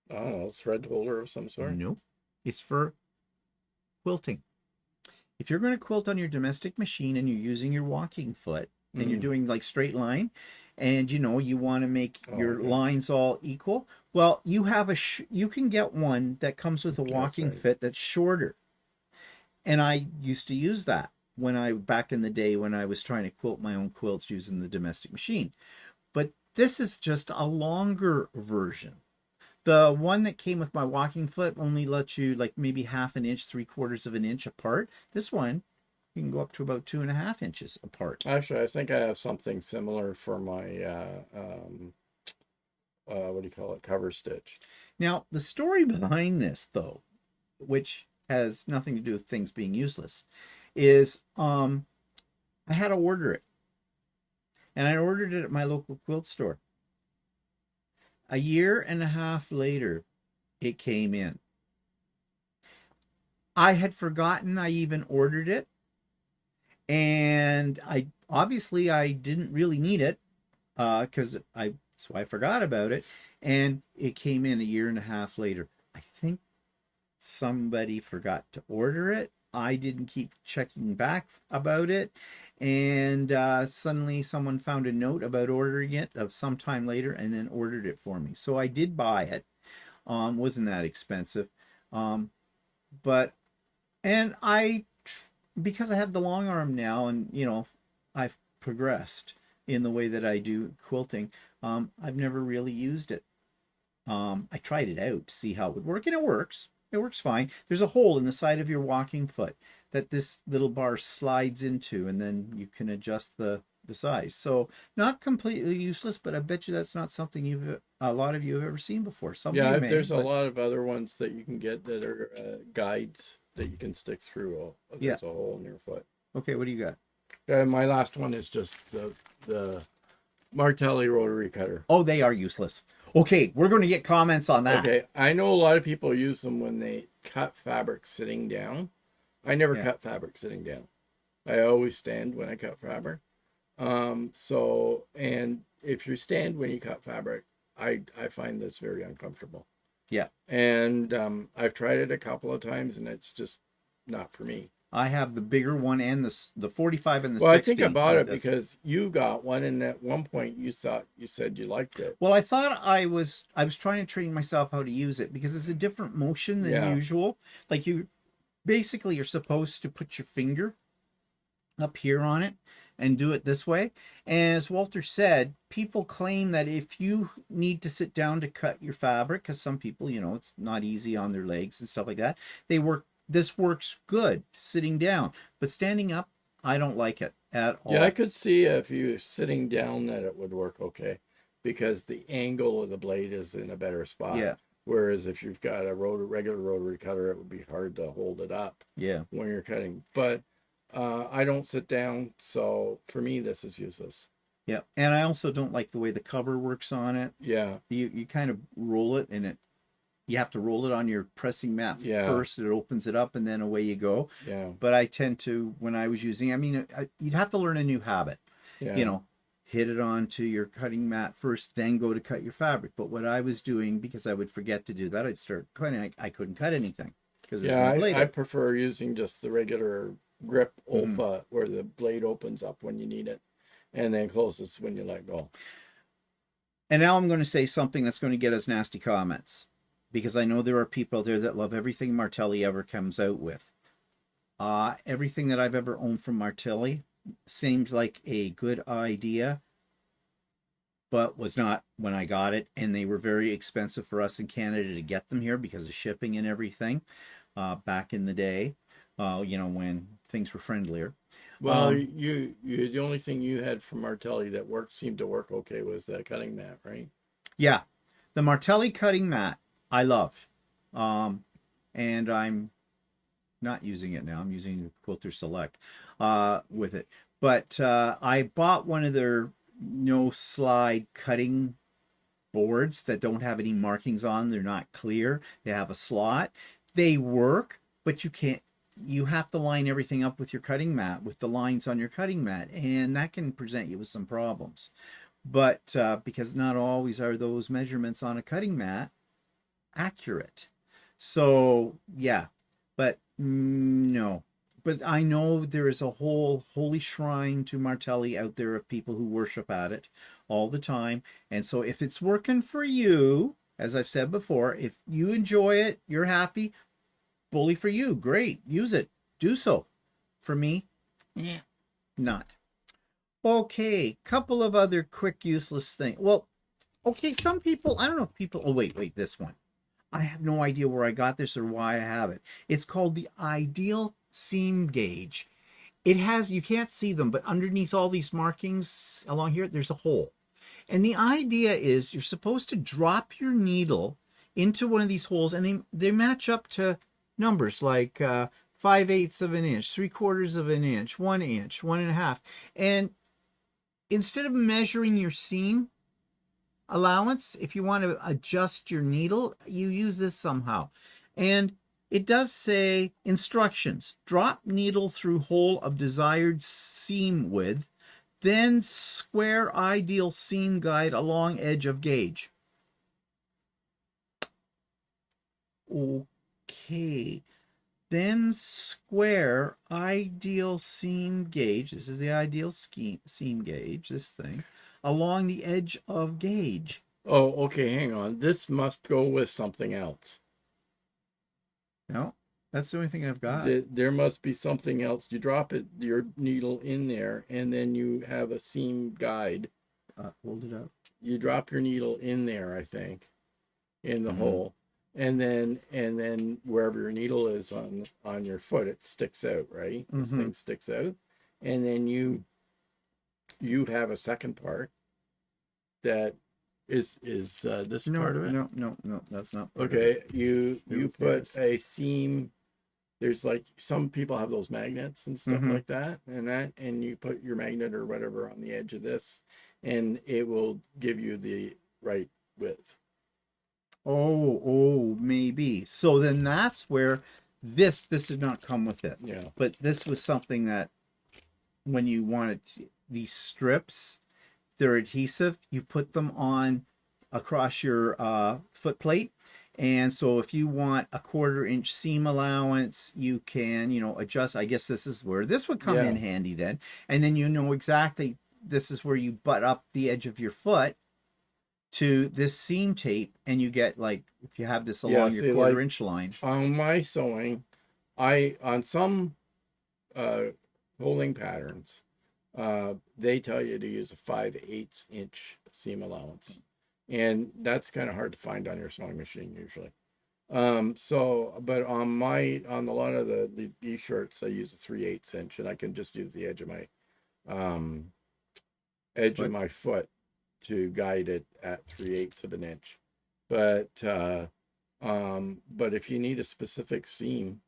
I don't know, thread holder of some sort. Nope. It's for quilting. If you're going to quilt on your domestic machine and you're using your walking foot and you're doing like straight line and you want to make your lines all equal, well, you have you can get one that comes with a walking foot that's shorter. And I used to use that back in the day when I was trying to quilt my own quilts using the domestic machine. But this is just a longer version. The one that came with my walking foot only lets you like maybe 1/2 inch, 3/4 of an inch apart. This one, you can go up to about 2.5 inches apart. Actually, I think I have something similar for my, what do you call it, cover stitch. Now, the story behind this, though, which has nothing to do with things being useless, is I had to order it. And I ordered it at my local quilt store. A 1.5 years later, it came in. I had forgotten I even ordered it. And I didn't really need it because so I forgot about it. And it came in a 1.5 years later. I think somebody forgot to order it. I didn't keep checking back about it. And suddenly someone found a note about ordering it of some time later and then ordered it for me. So I did buy it. Wasn't that expensive. Because I have the long arm now and, I've progressed. in the way that I do quilting. I've never really used it. I tried it out to see how it would work, and it works. It works fine. There's a hole in the side of your walking foot that this little bar slides into, and then you can adjust the size. So not completely useless, but I bet you that's not something a lot of you have ever seen before. Some of Yeah, you may, there's a but lot of other ones that you can get that are guides that you can stick through. yeah. There's a hole in your foot. Okay, what do you got? My last one is just the Martelli rotary cutter. Oh, they are useless. Okay, we're going to get comments on that. Okay, I know a lot of people use them when they cut fabric sitting down. I never Yeah. cut fabric sitting down. I always stand when I cut fabric. So, and if you stand when you cut fabric, I find that's very uncomfortable. Yeah. And I've tried it a couple of times, and it's just not for me. I have the bigger one and the 45 and the Well, 60. I think I bought it That's- because you got one, and at one point you said you liked it. Well, I thought I was trying to train myself how to use it because it's a different motion than Yeah. usual. Like you basically you're supposed to put your finger up here on it and do it this way. And as Walter said, people claim that if you need to sit down to cut your fabric, because some people, it's not easy on their legs and stuff like that, this works good sitting down. But standing up, I don't like it at all. Yeah, I could see if you were sitting down that it would work okay, because the angle of the blade is in a better spot. Yeah. Whereas if you've got a regular rotary cutter, it would be hard to hold it up Yeah. when you're cutting. But I don't sit down, so for me this is useless. Yeah. And I also don't like the way the cover works on it. Yeah. You kind of roll it, and you have to roll it on your pressing mat Yeah. first. It opens it up, and then away you go. Yeah. But I tend to, when I was using, you'd have to learn a new habit. Yeah. Hit it onto your cutting mat first, then go to cut your fabric. But what I was doing, because I would forget to do that, I'd start cutting. I couldn't cut anything because there's no blade. I prefer using just the regular grip Olfa, where the blade opens up when you need it and then closes when you let go. And now I'm going to say something that's going to get us nasty comments, because I know there are people out there that love everything Martelli ever comes out with. Everything that I've ever owned from Martelli seemed like a good idea, but was not when I got it. And they were very expensive for us in Canada to get them here because of shipping and everything back in the day, when things were friendlier. Well, you the only thing you had from Martelli that seemed to work okay was that cutting mat, right? Yeah, the Martelli cutting mat I loved, and I'm not using it now. I'm using the Quilter Select with it. But I bought one of their no slide cutting boards that don't have any markings on. They're not clear. They have a slot. They work, but you have to line everything up with your cutting mat, with the lines on your cutting mat, and that can present you with some problems. But because not always are those measurements on a cutting mat accurate. So yeah, but no. But I know there is a whole holy shrine to Martelli out there of people who worship at it all the time. And so if it's working for you, as I've said before, if you enjoy it, you're happy, bully for you, great, use it, do so. For me, not. Okay, couple of other quick useless things. Well, okay, some people, I don't know if people, oh wait, this one. I have no idea where I got this or why I have it. It's called the Ideal Seam Gauge. It has, you can't see them, but underneath all these markings along here, there's a hole. And the idea is you're supposed to drop your needle into one of these holes, and they match up to numbers like 5/8 of an inch, 3/4 of an inch, 1 inch, 1.5. And instead of measuring your seam allowance, if you want to adjust your needle, you use this somehow. And it does say instructions: drop needle through hole of desired seam width, then square ideal seam guide along edge of gauge. Okay, then square ideal seam gauge, this is the ideal seam gauge, this thing, along the edge of gauge. Oh, okay, hang on. This must go with something else. No, That's the only thing I've got. There must be something else. You drop your needle in there, and then you have a seam guide. Hold it up. You drop your needle in there, I think, in the hole, and then wherever your needle is on your foot, it sticks out, right? This thing sticks out, and then you have a second part that is this part of it. No, that's not part of Okay, it. you put a seam. There's like some people have those magnets and stuff like that, and you put your magnet or whatever on the edge of this, and it will give you the right width. Oh, maybe. So then that's where this did not come with it. Yeah. But this was something that when you wanted these strips, they're adhesive. You put them on across your foot plate. And so if you want a 1/4 inch seam allowance, you can, adjust. I guess this is where this would come in handy then. And then exactly this is where you butt up the edge of your foot to this seam tape, and you get, like, if you have this along your 1/4 inch line. On my sewing, on some holding patterns, they tell you to use a 5/8 inch seam allowance, and that's kind of hard to find on your sewing machine usually. But on a lot of these shirts, I use a 3/8 inch, and I can just use the edge of my foot to guide it at 3/8 of an inch. But if you need a specific seam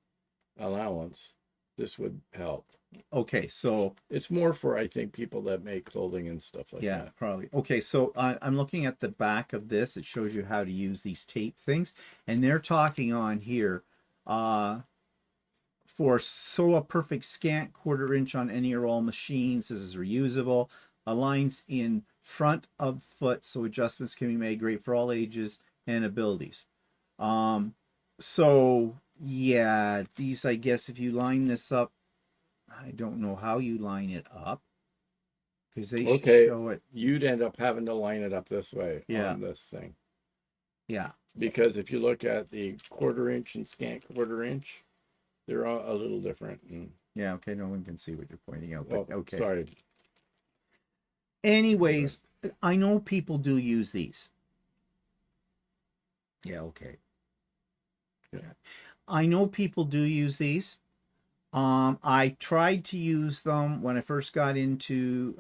allowance, this would help. Okay, so it's more for, I think, people that make clothing and stuff like that. Yeah, probably. Okay, so I'm looking at the back of this. It shows you how to use these tape things, and they're talking on here for sew a perfect scant 1/4 inch on any or all machines. This is reusable. Aligns in front of foot, so adjustments can be made. Great for all ages and abilities. So yeah, these, I guess, if you line this up, I don't know how you line it up, because they show it. You'd end up having to line it up this way on this thing. Yeah. Because if you look at the 1/4 inch and scant 1/4 inch, they're all a little different. Yeah, okay, no one can see what you're pointing out, but okay. Sorry. Anyways, I know people do use these. Yeah, okay. Yeah. I know people do use these. I tried to use them when I first got into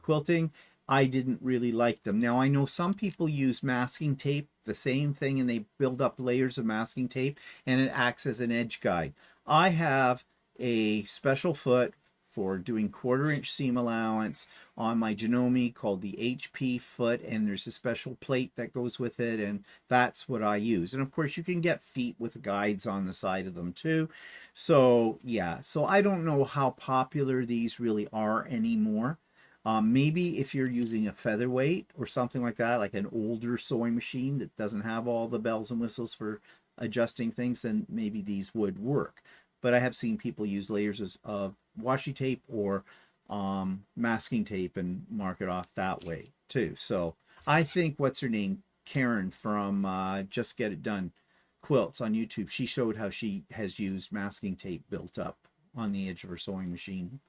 quilting. I didn't really like them. Now, I know some people use masking tape, the same thing, and they build up layers of masking tape, and it acts as an edge guide. I have a special foot for doing 1/4 inch seam allowance on my Janome called the HP foot, and there's a special plate that goes with it, and that's what I use. And of course, you can get feet with guides on the side of them too. So yeah, so I don't know how popular these really are anymore. Maybe if you're using a featherweight or something like that, like an older sewing machine that doesn't have all the bells and whistles for adjusting things, then maybe these would work. But I have seen people use layers of washi tape or masking tape and mark it off that way too. So I think, what's her name, Karen from Just Get It Done Quilts on YouTube, she showed how she has used masking tape built up on the edge of her sewing machine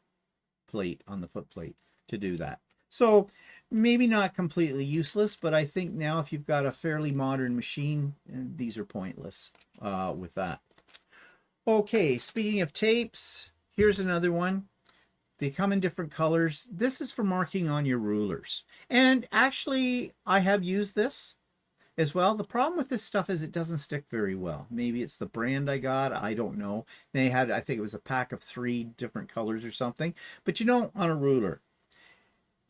plate, on the foot plate, to do that. So maybe not completely useless, but I think now if you've got a fairly modern machine, these are pointless with that. Okay, speaking of tapes, here's another one. They come in different colors. This is for marking on your rulers. And actually, I have used this as well. The problem with this stuff is it doesn't stick very well. Maybe it's the brand I got. I don't know. They had, I think it was a pack of 3 different colors or something. But on a ruler,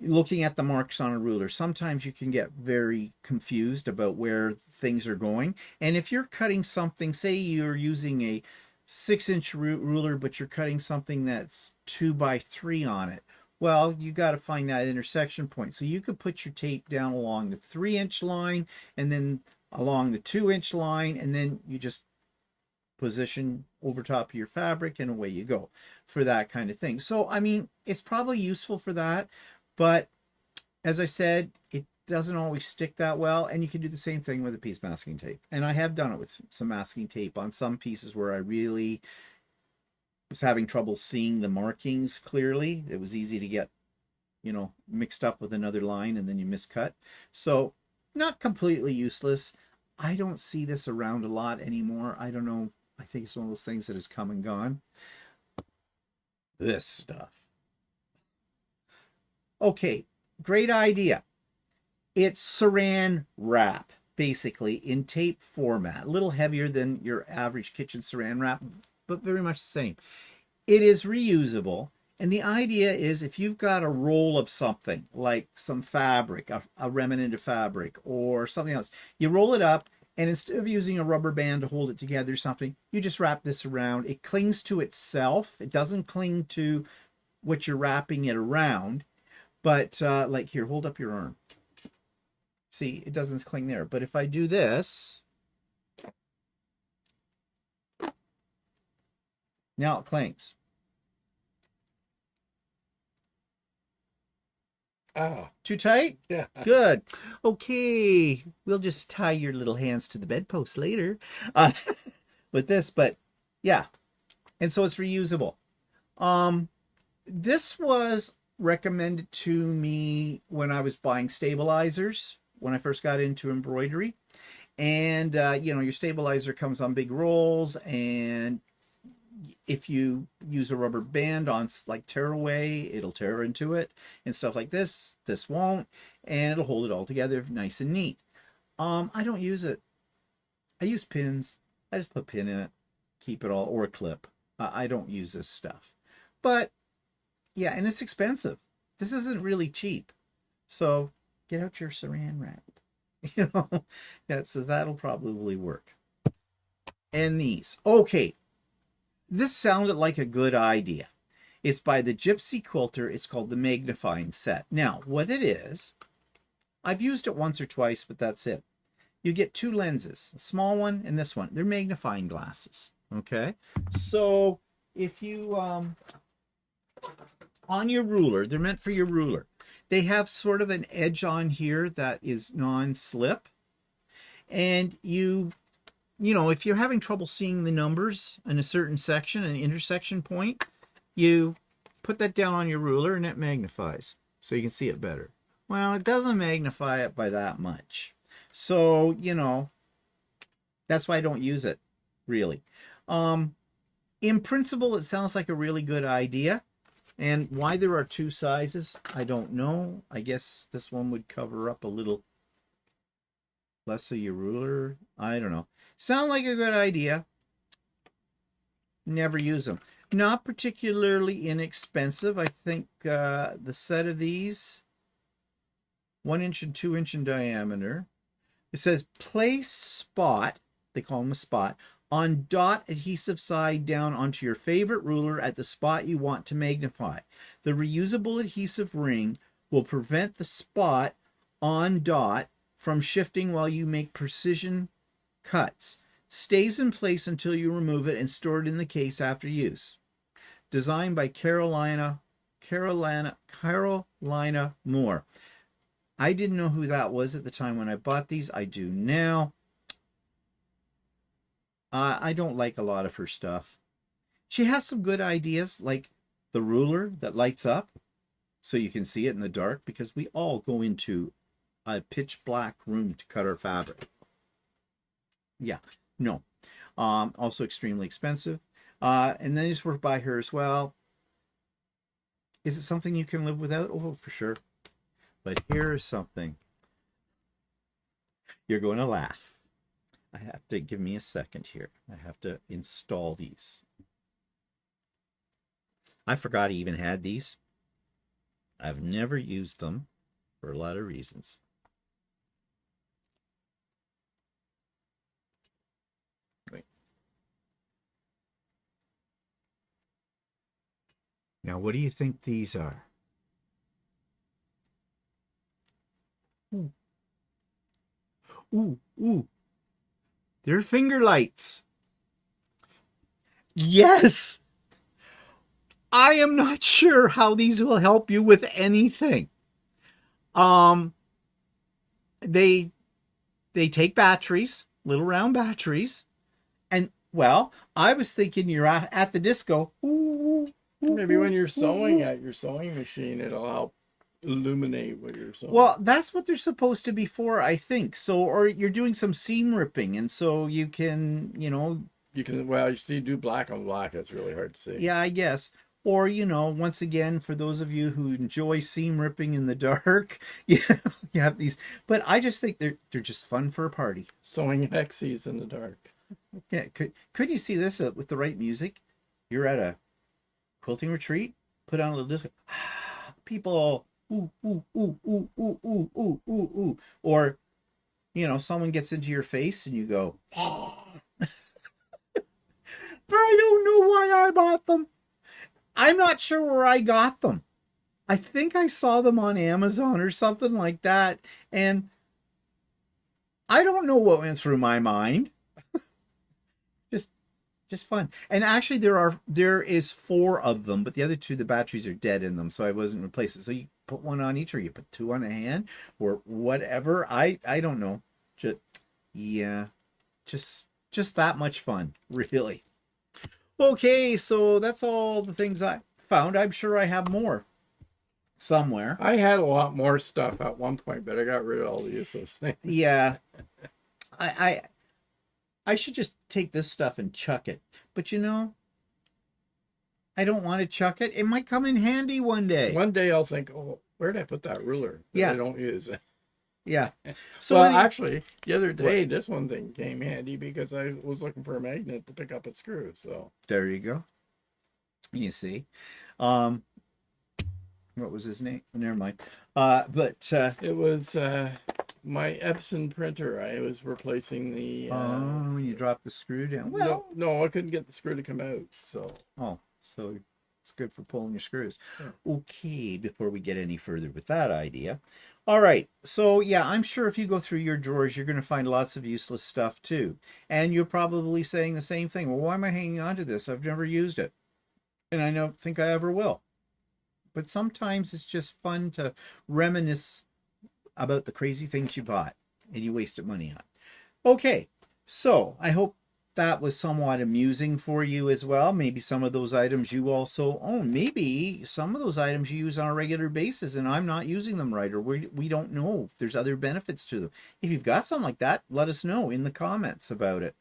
looking at the marks on a ruler, sometimes you can get very confused about where things are going. And if you're cutting something, say you're using a 6-inch ruler, but you're cutting something that's 2x3 on it, well, you got to find that intersection point. So you could put your tape down along the 3-inch line and then along the 2-inch line, and then you just position over top of your fabric, and away you go for that kind of thing. So I mean, it's probably useful for that, but as I said, it doesn't always stick that well. And you can do the same thing with a piece masking tape. And I have done it with some masking tape on some pieces where I really was having trouble seeing the markings clearly. It was easy to get, mixed up with another line and then you miscut. So not completely useless. I don't see this around a lot anymore. I don't know. I think it's one of those things that has come and gone. This stuff. Okay, great idea. It's saran wrap, basically, in tape format. A little heavier than your average kitchen saran wrap, but very much the same. It is reusable. And the idea is if you've got a roll of something, like some fabric, a remnant of fabric, or something else, you roll it up, and instead of using a rubber band to hold it together or something, you just wrap this around. It clings to itself. It doesn't cling to what you're wrapping it around. But like here, hold up your arm. See, it doesn't cling there. But if I do this, now it clings. Oh, too tight? yeah. Good. Okay, we'll just tie your little hands to the bedpost later with this. But yeah, and so it's reusable. This was recommended to me when I was buying stabilizers when I first got into embroidery. And your stabilizer comes on big rolls, and if you use a rubber band on like tearaway, it'll tear into it and stuff like this. This won't, and it'll hold it all together nice and neat. I don't use it. I use pins. I just put a pin in it, keep it all, or a clip. I don't use this stuff. But yeah, and it's expensive. This isn't really cheap. So get out your saran wrap. Yeah, so that'll probably work. And these. Okay. This sounded like a good idea. It's by the Gypsy Quilter. It's called the Magnifying Set. Now, what it is, I've used it once or twice, but that's it. You get two lenses, a small one and this one. They're magnifying glasses, okay? So if you, on your ruler, they're meant for your ruler. They have sort of an edge on here that is non-slip. And if you're having trouble seeing the numbers in a certain section, an intersection point, you put that down on your ruler and it magnifies so you can see it better. Well, it doesn't magnify it by that much. So, that's why I don't use it, really. In principle, it sounds like a really good idea. And why there are two sizes, I don't know. I guess this one would cover up a little less of your ruler. I don't know. Sound like a good idea. Never use them. Not particularly inexpensive. I think the set of these, 1 inch and 2 inch in diameter. It says place spot, they call them a spot, on dot adhesive side down onto your favorite ruler at the spot you want to magnify. The reusable adhesive ring will prevent the spot on dot from shifting while you make precision cuts. Stays in place until you remove it and store it in the case after use. Designed by Carolina Moore. I didn't know who that was at the time when I bought these. I do now. I don't like a lot of her stuff. She has some good ideas, like the ruler that lights up so you can see it in the dark, because we all go into a pitch black room to cut our fabric. Yeah, no. Also extremely expensive. And then just work by her as well. Is it something you can live without? Oh, for sure. But here is something. You're going to laugh. I have to give me a second here. I have to install these. I forgot I even had these. I've never used them for a lot of reasons. Wait. Now, what do you think these are? Ooh. Ooh, ooh. They're finger lights. Yes. I am not sure how these will help you with anything. they take batteries, little round batteries, and well, I was thinking you're at the disco. Ooh, ooh, Maybe when you're ooh, ooh, sewing ooh. at your sewing machine, it'll help illuminate what you're sewing. Well, that's what they're supposed to be for, I think. So, or you're doing some seam ripping, and so you can, You can, well, you see, do black on black. It's really hard to see. yeah, I guess. Or, once again, for those of you who enjoy seam ripping in the dark, you have these. But I just think they're just fun for a party. Sewing hexies in the dark. Yeah, could you see this with the right music? You're at a quilting retreat, put on a little disco. People, ooh, ooh, ooh, ooh, ooh, ooh, ooh, ooh, ooh. Or, someone gets into your face and you go, oh, I don't know why I bought them. I'm not sure where I got them. I think I saw them on Amazon or something like that. And I don't know what went through my mind. Just just fun. And actually there is four of them, but the other two, the batteries are dead in them, so I wasn't replacing. So you put one on each, or you put two on a hand, or whatever. I don't know. Just yeah. Just that much fun, really. Okay, so that's all the things I found. I'm sure I have more somewhere. I had a lot more stuff at one point, but I got rid of all the useless things. Yeah. I I should just take this stuff and chuck it. But I don't want to chuck it. It might come in handy one day. One day I'll think, oh, where did I put that ruler that Yeah. I don't use? Yeah. So Well, actually, the other day, this one thing came handy because I was looking for a magnet to pick up its screws. So there you go. You see. What was his name? Never mind. But it was my Epson printer. I was replacing the. when you drop the screw down. Well, no, I couldn't get the screw to come out. So so it's good for pulling your screws. Yeah. Okay, before we get any further with that idea. All right, so yeah, I'm sure if you go through your drawers, you're going to find lots of useless stuff too. And you're probably saying the same thing. Well, why am I hanging on to this? I've never used it. And I don't think I ever will. But sometimes it's just fun to reminisce about the crazy things you bought and you wasted money on. Okay, so I hope that was somewhat amusing for you as well. Maybe some of those items you also own. Maybe some of those items you use on a regular basis and I'm not using them right, or we don't know if there's other benefits to them. If you've got something like that, let us know in the comments about it.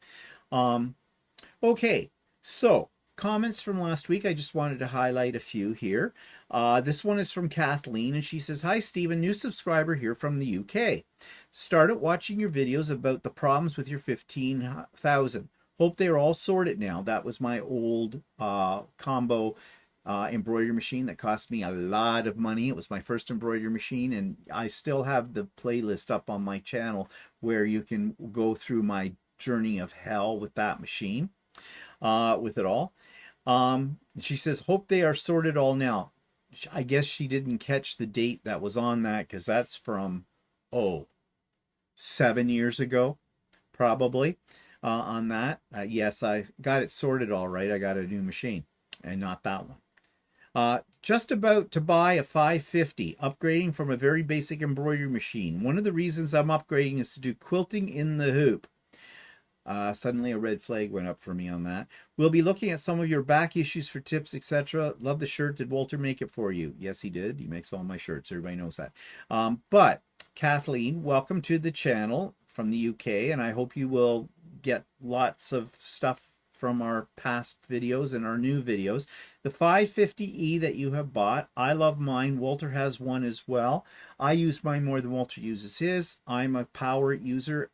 Okay, so comments from last week. I just wanted to highlight a few here. This one is from Kathleen, and she says, "Hi, Stephen, new subscriber here from the UK. Started watching your videos about the problems with your 15,000. Hope they are all sorted now. That was my old combo embroidery machine that cost me a lot of money. It was my first embroidery machine, and I still have the playlist up on my channel where you can go through my journey of hell with that machine, with it all. She says, hope they are sorted all now. I guess she didn't catch the date that was on that, because that's from 7 years ago, probably. On that, yes, I got it sorted all right. I got a new machine, and not that one. Just about to buy a 550, upgrading from a very basic embroidery machine. One of the reasons I'm upgrading is to do quilting in the hoop. Suddenly a red flag went up for me on that. We'll be looking at some of your back issues for tips, etc. Love the shirt. Did Walter make it for you? Yes, he did. He makes all my shirts. Everybody knows that. But Kathleen, welcome to the channel from the UK, and I hope you will get lots of stuff from our past videos and our new videos. The 550E that you have bought, I love mine. Walter has one as well. I use mine more than Walter uses his. I'm a power user.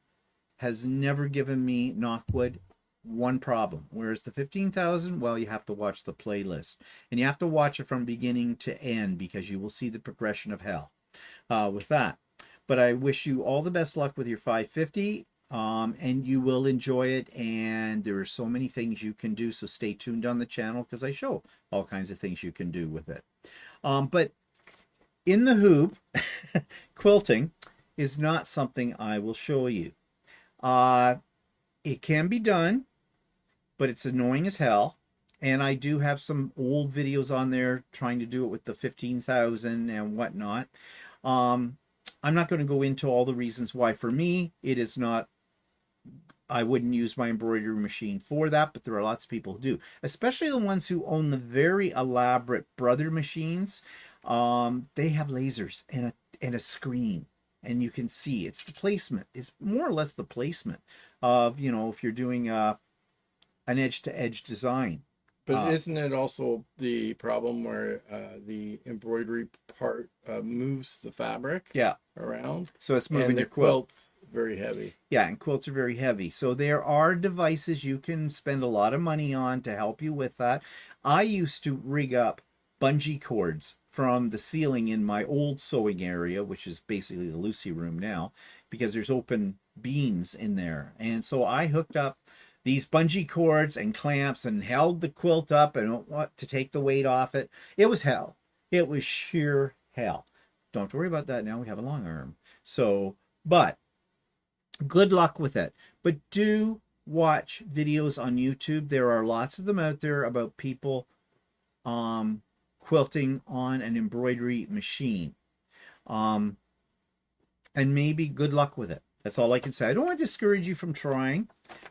Has never given me, knock wood, one problem. Whereas the 15,000, well, you have to watch the playlist. And you have to watch it from beginning to end, because you will see the progression of hell with that. But I wish you all the best luck with your 550. And you will enjoy it, and there are so many things you can do, so stay tuned on the channel, because I show all kinds of things you can do with it. But in the hoop, quilting is not something I will show you. It can be done, but it's annoying as hell, and I do have some old videos on there trying to do it with the 15,000 and whatnot. I'm not going to go into all the reasons why. For me, it is not, I wouldn't use my embroidery machine for that, but there are lots of people who do, especially the ones who own the very elaborate brother machines. They have lasers and a screen, and you can see it's the placement. It's more or less the placement of, if you're doing an edge-to-edge design. But isn't it also the problem where the embroidery part moves the fabric Yeah, around? so it's moving And the your quilt. quilt's very heavy. Yeah, and quilts are very heavy. So there are devices you can spend a lot of money on to help you with that. I used to rig up bungee cords from the ceiling in my old sewing area, which is basically the Lucy room now, because there's open beams in there. And so I hooked up these bungee cords and clamps and held the quilt up and what to take the weight off it. It was hell. It was sheer hell. Don't worry about that now. We have a long arm. So, but good luck with it. But do watch videos on YouTube. There are lots of them out there about people quilting on an embroidery machine. And maybe good luck with it. That's all I can say. I don't want to discourage you from trying,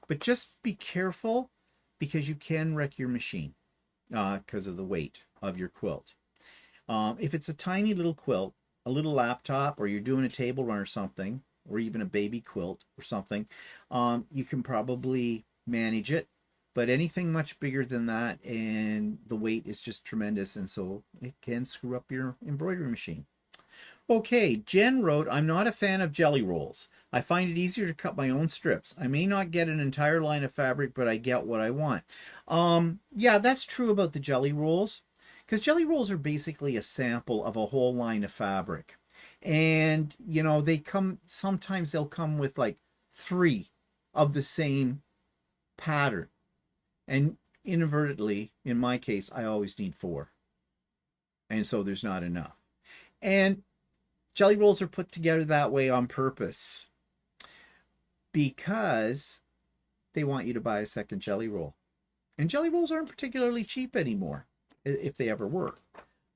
but just be careful because you can wreck your machine because of the weight of your quilt. If it's a tiny little quilt, a little laptop, or you're doing a table run or something, or even a baby quilt or something, you can probably manage it. But anything much bigger than that, and the weight is just tremendous, and so it can screw up your embroidery machine. Okay, Jen wrote, I'm not a fan of jelly rolls. I find it easier to cut my own strips. I may not get an entire line of fabric, but I get what I want. Yeah, that's true about the jelly rolls, because jelly rolls are basically a sample of a whole line of fabric. And, sometimes they'll come with like 3 of the same pattern. And inadvertently, in my case, I always need 4. And so there's not enough. And jelly rolls are put together that way on purpose because they want you to buy a second jelly roll. And jelly rolls aren't particularly cheap anymore, if they ever were.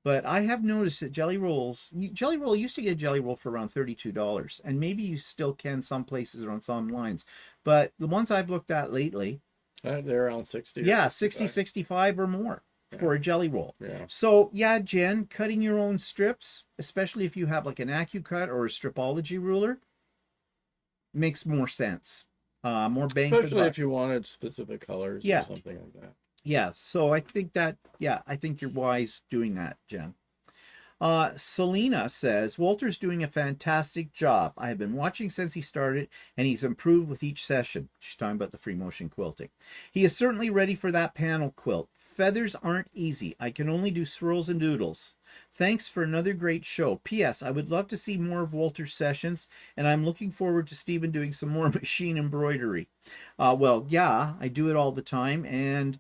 But I have noticed that jelly roll used to get a jelly roll for around $32, and maybe you still can some places or on some lines. But the ones I've looked at lately, they're around 60. Yeah, 60, 65 or more for a jelly roll. Yeah. So yeah, Jen, cutting your own strips, especially if you have like an AccuCut or a Stripology ruler, makes more sense. More bang for the Especially buck. if you wanted specific colors Yeah. or something like that. Yeah, so I think you're wise doing that, Jen. Selena says, Walter's doing a fantastic job. I have been watching since he started, and he's improved with each session. She's talking about the free motion quilting. He is certainly ready for that panel quilt. Feathers aren't easy. I can only do swirls and doodles. Thanks for another great show. P.S. I would love to see more of Walter's sessions, and I'm looking forward to Stephen doing some more machine embroidery. Well, yeah, I do it all the time, and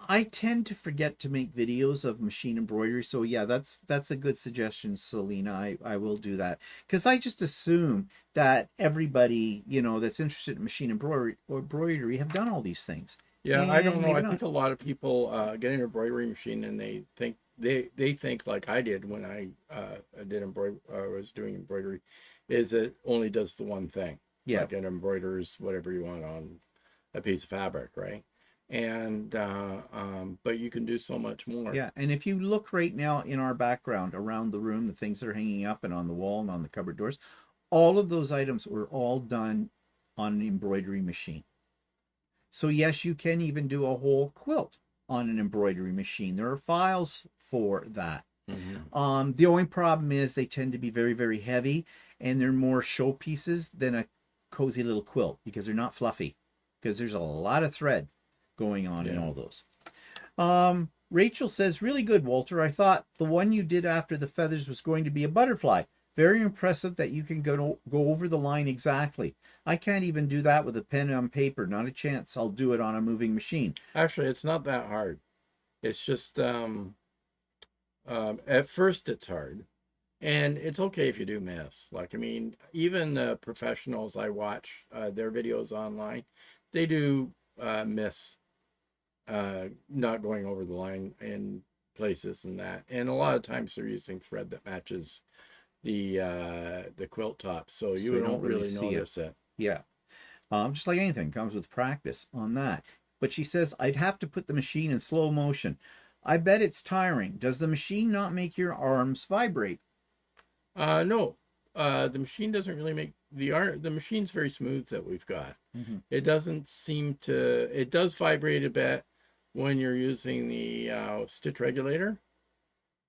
I tend to forget to make videos of machine embroidery. So yeah, that's a good suggestion, Selena. I will do that because I just assume that everybody, that's interested in machine embroidery have done all these things. Yeah, And I don't know. maybe I not. think a lot of people get an embroidery machine and they think like I did when I was doing embroidery, is it only does the one thing. Yeah. Like it embroiders whatever you want on a piece of fabric, right? And but you can do so much more. Yeah, and if you look right now in our background around the room, the things that are hanging up and on the wall and on the cupboard doors, all of those items were all done on an embroidery machine. So yes, you can even do a whole quilt on an embroidery machine. There are files for that. Mm-hmm. The only problem is they tend to be very, very heavy, and they're more showpieces than a cozy little quilt because they're not fluffy, because there's a lot of thread going on in all those. Rachel says, really good, Walter. I thought the one you did after the feathers was going to be a butterfly. Very impressive that you can go over the line exactly. I can't even do that with a pen on paper. Not a chance. I'll do it on a moving machine. Actually, it's not that hard. It's just at first it's hard, and it's okay if you do miss. Like, I mean, even professionals, I watch their videos online, they do miss not going over the line in places and that. And a lot of times they're using thread that matches the quilt top, so So you you don't don't really really see it. notice it. Yeah. Just like anything, comes with practice on that. But she says, I'd have to put the machine in slow motion. I bet it's tiring. Does the machine not make your arms vibrate? No, the machine doesn't really make the machine's very smooth that we've got. Mm-hmm. It doesn't seem to. It does vibrate a bit when you're using the stitch regulator.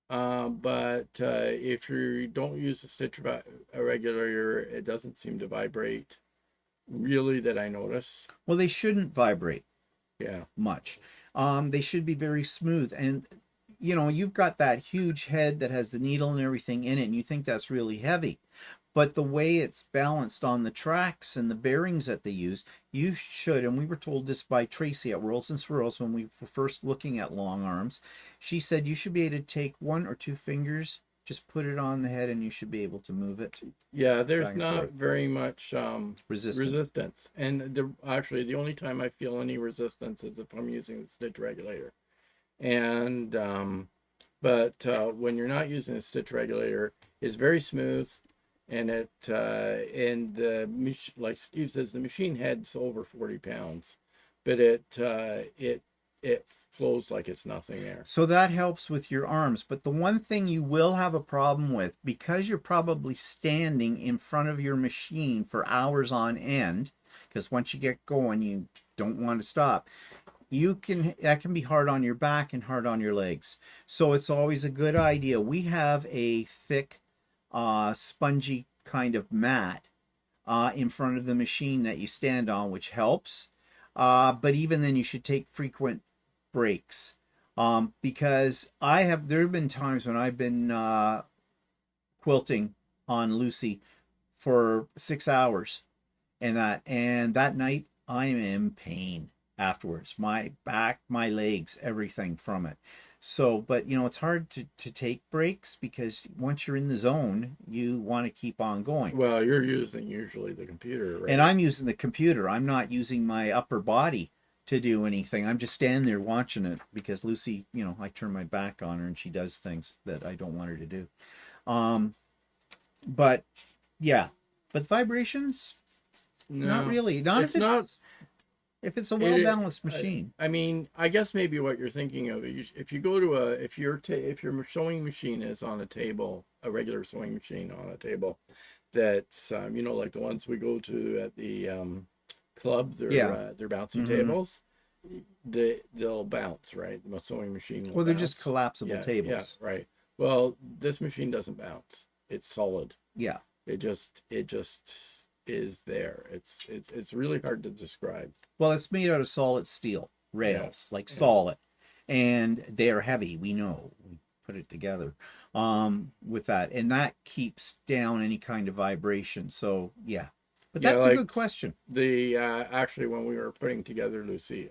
But if you don't use the regulator, it doesn't seem to vibrate really that I notice. Well, they shouldn't vibrate Yeah. much. They should be very smooth. And, you've got that huge head that has the needle and everything in it, and you think that's really heavy. But the way it's balanced on the tracks and the bearings that they use, you should, and we were told this by Tracy at Whirls and Swirls when we were first looking at long arms. She said you should be able to take 1 or 2 fingers, just put it on the head, and you should be able to move it. Yeah, there's Back and not forth. very much Resistance. And actually, the only time I feel any resistance is if I'm using the stitch regulator. And but when you're not using a stitch regulator, it's very smooth, and like Steve says, the machine head's over 40 pounds, but it flows like it's nothing there. So that helps with your arms. But the one thing you will have a problem with, because you're probably standing in front of your machine for hours on end, because once you get going, you don't want to stop. That can be hard on your back and hard on your legs. So it's always a good idea. We have a thick, spongy kind of mat in front of the machine that you stand on, which helps. But even then, you should take frequent breaks, because there have been times when I've been quilting on Lucy for 6 hours, and that night I am in pain afterwards. My back, my legs, everything from it. So, but it's hard to take breaks, because once you're in the zone, you want to keep on going. Well, you're using usually the computer, right? And I'm using the computer. I'm not using my upper body to do anything. I'm just standing there watching it, because Lucy, I turn my back on her and she does things that I don't want her to do. But yeah, but vibrations, No, not really. Not it's not. if it's a well-balanced machine. I mean, I guess maybe what you're thinking of, if you go to if your sewing machine is on a table, a regular sewing machine on a table, that's like the ones we go to at the club, they're bouncy tables. They'll bounce, right? The sewing machine will They're bounce. just collapsible tables. Yeah, right. Well, this machine doesn't bounce. It's solid. Yeah. It just is there. It's really hard to describe. Well, it's made out of solid steel rails, solid, and they're heavy. We know. We put it together with that, and that keeps down any kind of vibration. So yeah, but that's a good question. The actually, when we were putting together Lucy,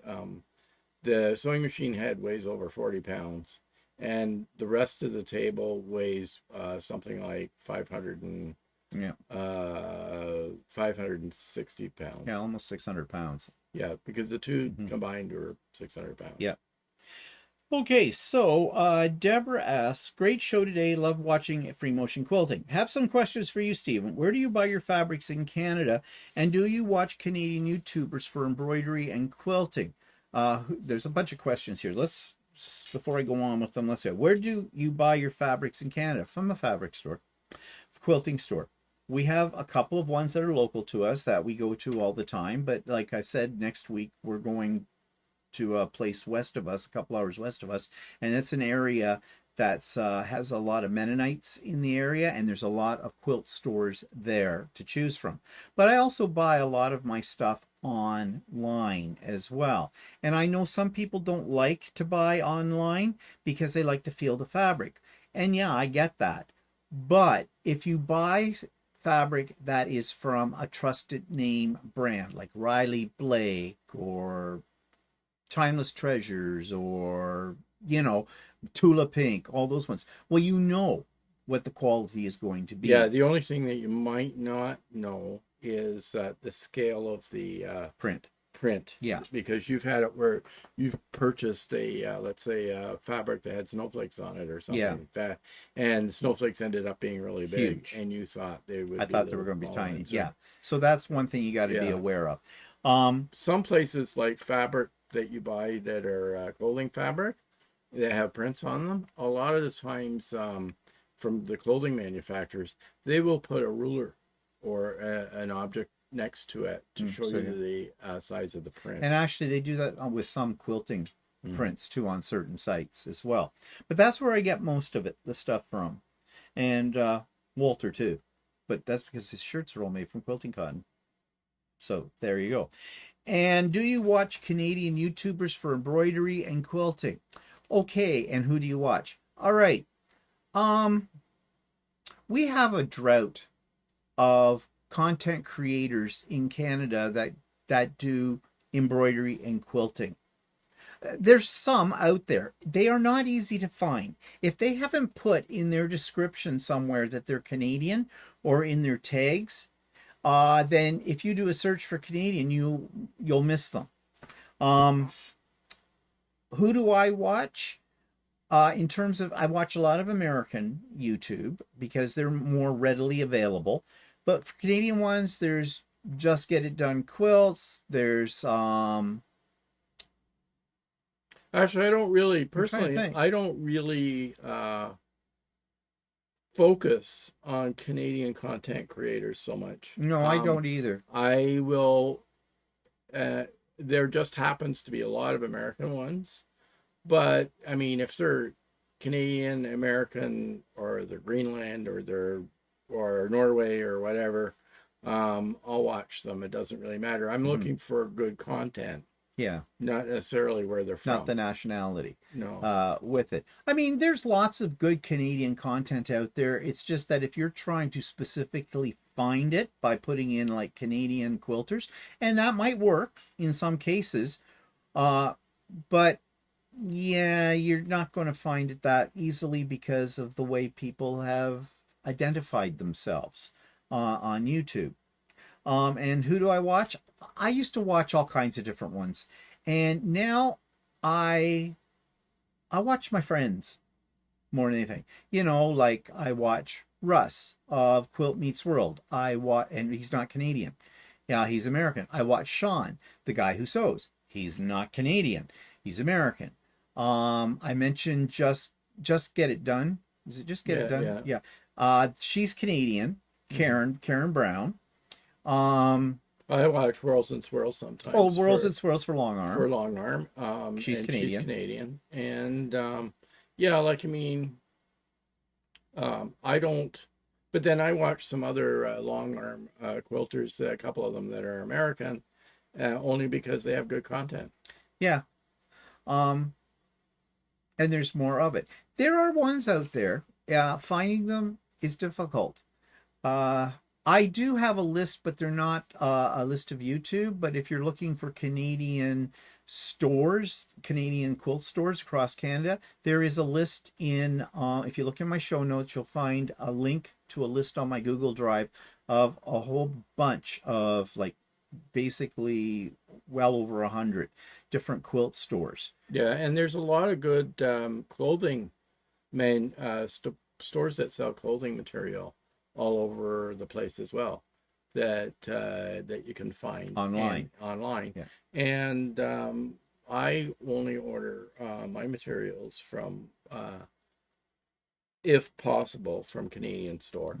the sewing machine head weighs over 40 pounds, and the rest of the table weighs something like 560 pounds. Yeah, almost 600 pounds. Yeah, because the two combined are 600 pounds. Yeah. Okay, so Deborah asks, great show today. Love watching Free Motion Quilting. Have some questions for you, Stephen. Where do you buy your fabrics in Canada? And do you watch Canadian YouTubers for embroidery and quilting? There's a bunch of questions here. Before I go on with them, let's say, where do you buy your fabrics in Canada? From a fabric store, quilting store. We have a couple of ones that are local to us that we go to all the time. But like I said, next week we're going to a place west of us, a couple hours west of us, and it's an area that's has a lot of Mennonites in the area, and there's a lot of quilt stores there to choose from. But I also buy a lot of my stuff online as well. And I know some people don't like to buy online because they like to feel the fabric. And yeah, I get that. But if you buy fabric that is from a trusted name brand like Riley Blake or Timeless Treasures or Tula Pink, all those ones, well, what the quality is going to be. Yeah, the only thing that you might not know is the scale of the print. print. Yeah. Because you've had it where you've purchased let's say a fabric that had snowflakes on it or something Yeah. like that, and snowflakes ended up being really big, Huge. and you thought they would I be thought they were little going to be small tiny. ones. Yeah. So that's one thing you got to be Yeah. aware of. Some places like fabric that you buy that are clothing fabric that have prints on them, a lot of the times from the clothing manufacturers, they will put a ruler or an object next to it to show so, you the size of the print. And actually, they do that with some quilting Mhm. prints too on certain sites as well. But that's where I get most of it, the stuff from, and Walter too. But that's because his shirts are all made from quilting cotton. So there you go. And do you watch Canadian YouTubers for embroidery and quilting? Okay, and who do you watch? All right. We have a drought of content creators in Canada that do embroidery and quilting. There's some out there. They are not easy to find. If they haven't put in their description somewhere that they're Canadian or in their tags, then if you do a search for Canadian, you'll miss them. Who do I watch? In terms of, I watch a lot of American YouTube because they're more readily available. But for Canadian ones, there's Just Get It Done Quilts. There's Actually, I don't really I'm trying to personally. think. I don't really focus on Canadian content creators so much. No, I don't either. I will. There just happens to be a lot of American ones, but I mean, if they're Canadian, American, or they're Greenland, or Norway, or whatever, I'll watch them. It doesn't really matter. I'm looking for good content. Yeah. Not necessarily where they're from. Not the nationality. No. With it. I mean, there's lots of good Canadian content out there. It's just that if you're trying to specifically find it by putting in like Canadian quilters, and that might work in some cases, but yeah, you're not going to find it that easily because of the way people have identified themselves on YouTube. And who do I watch? I used to watch all kinds of different ones, and now I watch my friends more than anything. You know, like I watch Russ of Quilt Meets World. And he's not Canadian. Yeah, he's American. I watch Sean, the guy who sews. He's not Canadian. He's American. I mentioned Just Get It Done. Is it Just Get It Done? Yeah. She's Canadian. Karen Brown. I watch Whirls and Swirls sometimes. Oh, Whirls and Swirls for Long Arm. For Long Arm. She's Canadian. She's Canadian. And yeah, like, I mean, I don't, but then I watch some other long arm quilters, a couple of them that are American, only because they have good content. Yeah. And there's more of it. There are ones out there. Finding them is difficult. I do have a list, but they're not a list of YouTube. But if you're looking for Canadian stores, Canadian quilt stores across Canada, there is a list in, if you look in my show notes, you'll find a link to a list on my Google Drive of a whole bunch of, like, basically well over 100 different quilt stores. Yeah, and there's a lot of good clothing stores that sell clothing material all over the place as well, that you can find Online. Yeah. And I only order my materials from, if possible, from Canadian store.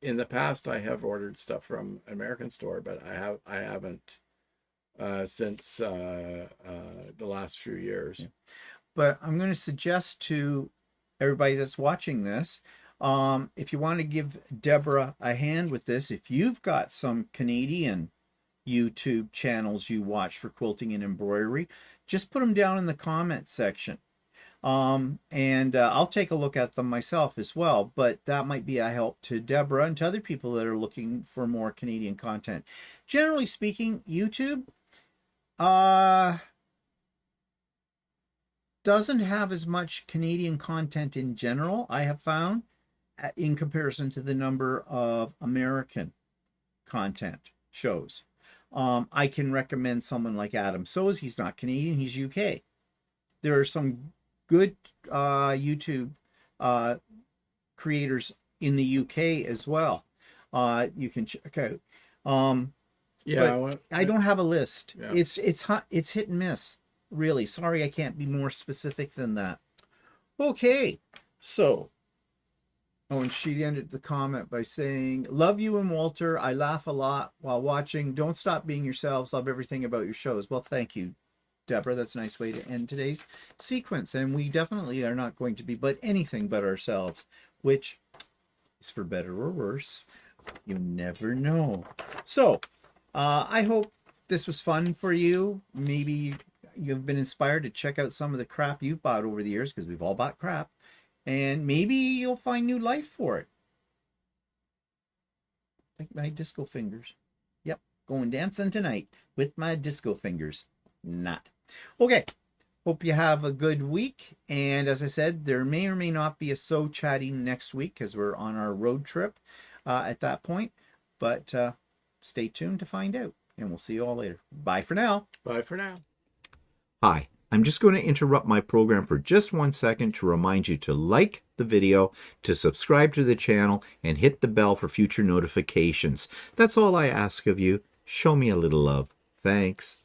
In the past I have ordered stuff from American store, but I haven't since the last few years. Yeah. But I'm going to suggest to everybody that's watching this, if you want to give Deborah a hand with this, if you've got some Canadian YouTube channels you watch for quilting and embroidery, just put them down in the comment section. And I'll take a look at them myself as well, but that might be a help to Deborah and to other people that are looking for more Canadian content. Generally speaking, YouTube doesn't have as much Canadian content in general, I have found, in comparison to the number of American content shows. I can recommend someone like Adam Sows. He's not Canadian, he's UK. There are some good YouTube creators in the UK as well. You can check out. But I don't have a list. Yeah. It's hit and miss. Really, sorry, I can't be more specific than that. Okay, so. Oh, and she ended the comment by saying, "Love you and Walter. I laugh a lot while watching. Don't stop being yourselves. Love everything about your shows." Well, thank you, Deborah. That's a nice way to end today's sequence. And we definitely are not going to be but anything but ourselves, which is for better or worse. You never know. So, I hope this was fun for you. Maybe you've been inspired to check out some of the crap you've bought over the years, because we've all bought crap. And maybe you'll find new life for it. Like my disco fingers. Yep, going dancing tonight with my disco fingers. Not. Okay, hope you have a good week. And as I said, there may or may not be a So Chatty next week because we're on our road trip at that point. But stay tuned to find out. And we'll see you all later. Bye for now. Bye for now. Hi. I'm just going to interrupt my program for just 1 second to remind you to like the video, to subscribe to the channel, and hit the bell for future notifications. That's all I ask of you. Show me a little love. Thanks.